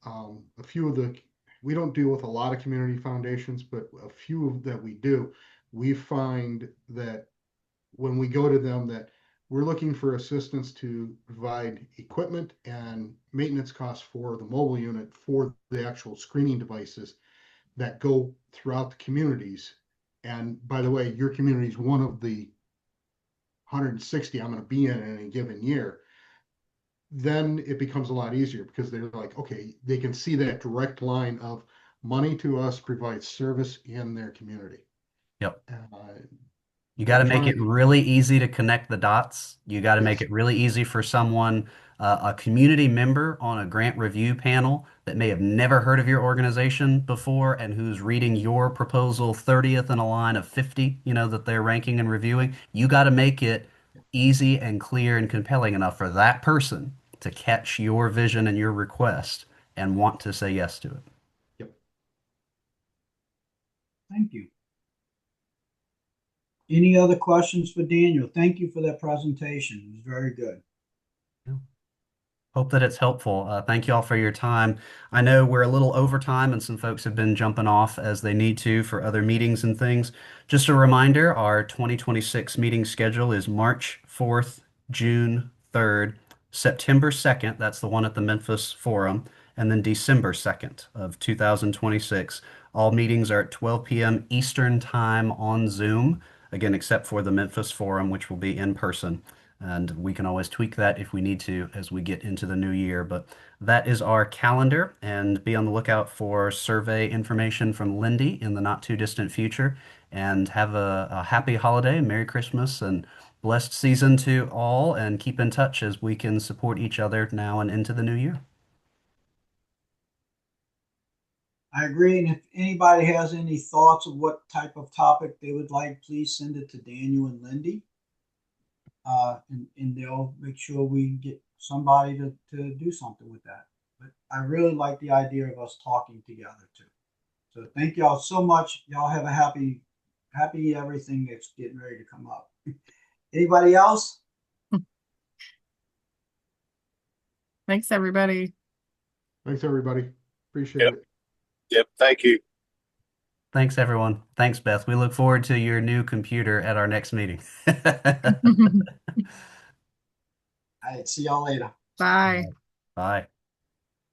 Speaker 5: a few of we don't deal with a lot of community foundations, but a few that we do, we find that when we go to them that we're looking for assistance to provide equipment and maintenance costs for the mobile unit for the actual screening devices that go throughout the communities. And by the way, your community is one of the 160 I'm going to be in any given year. Then it becomes a lot easier because they're like, okay, they can see that direct line of money to us provides service in their community.
Speaker 1: Yep.
Speaker 5: Uh,
Speaker 1: You got to make it
Speaker 5: trying,
Speaker 1: really easy to connect the dots. You got to make
Speaker 5: yes,
Speaker 1: it really easy for someone, a community member on a grant review panel that may have never heard of your organization before and who's reading your proposal 30th in a line of 50, that they're ranking and reviewing. You got to make it easy and clear and compelling enough for that person to catch your vision and your request and want to say yes to it.
Speaker 5: yep.
Speaker 2: Thank you. Any other questions for Daniel? Thank you for that presentation. It was very good.
Speaker 1: Hope that it's helpful. Thank you all for your time. I know we're a little over time and some folks have been jumping off as they need to for other meetings and things. Just a reminder, our 2026 meeting schedule is March 4th, June 3rd, September 2nd, that's the one at the Memphis Forum, and then December 2nd of 2026. All meetings are at 12 p.m. Eastern Time on Zoom, again, except for the Memphis Forum, which will be in person. And we can always tweak that if we need to as we get into the new year. But that is our calendar, and be on the lookout for survey information from Lindy in the not too distant future. And have a happy holiday, Merry Christmas, and blessed season to all, and keep in touch as we can support each other now and into the new year.
Speaker 2: I agree. And if anybody has any thoughts of what type of topic they would like, please send it to Daniel and Lindy. And they'll make sure we get somebody to do something with that. But I really like the idea of us talking together too. So thank y'all so much. Y'all have a happy everything that's getting ready to come up. Anybody else?
Speaker 8: Thanks, everybody.
Speaker 5: Thanks, everybody. Appreciate
Speaker 10: Yep.
Speaker 5: it.
Speaker 10: Yep. Thank you.
Speaker 1: Thanks, everyone. Thanks, Beth. We look forward to your new computer at our next meeting.
Speaker 2: All right, see y'all later.
Speaker 8: Bye.
Speaker 1: Bye.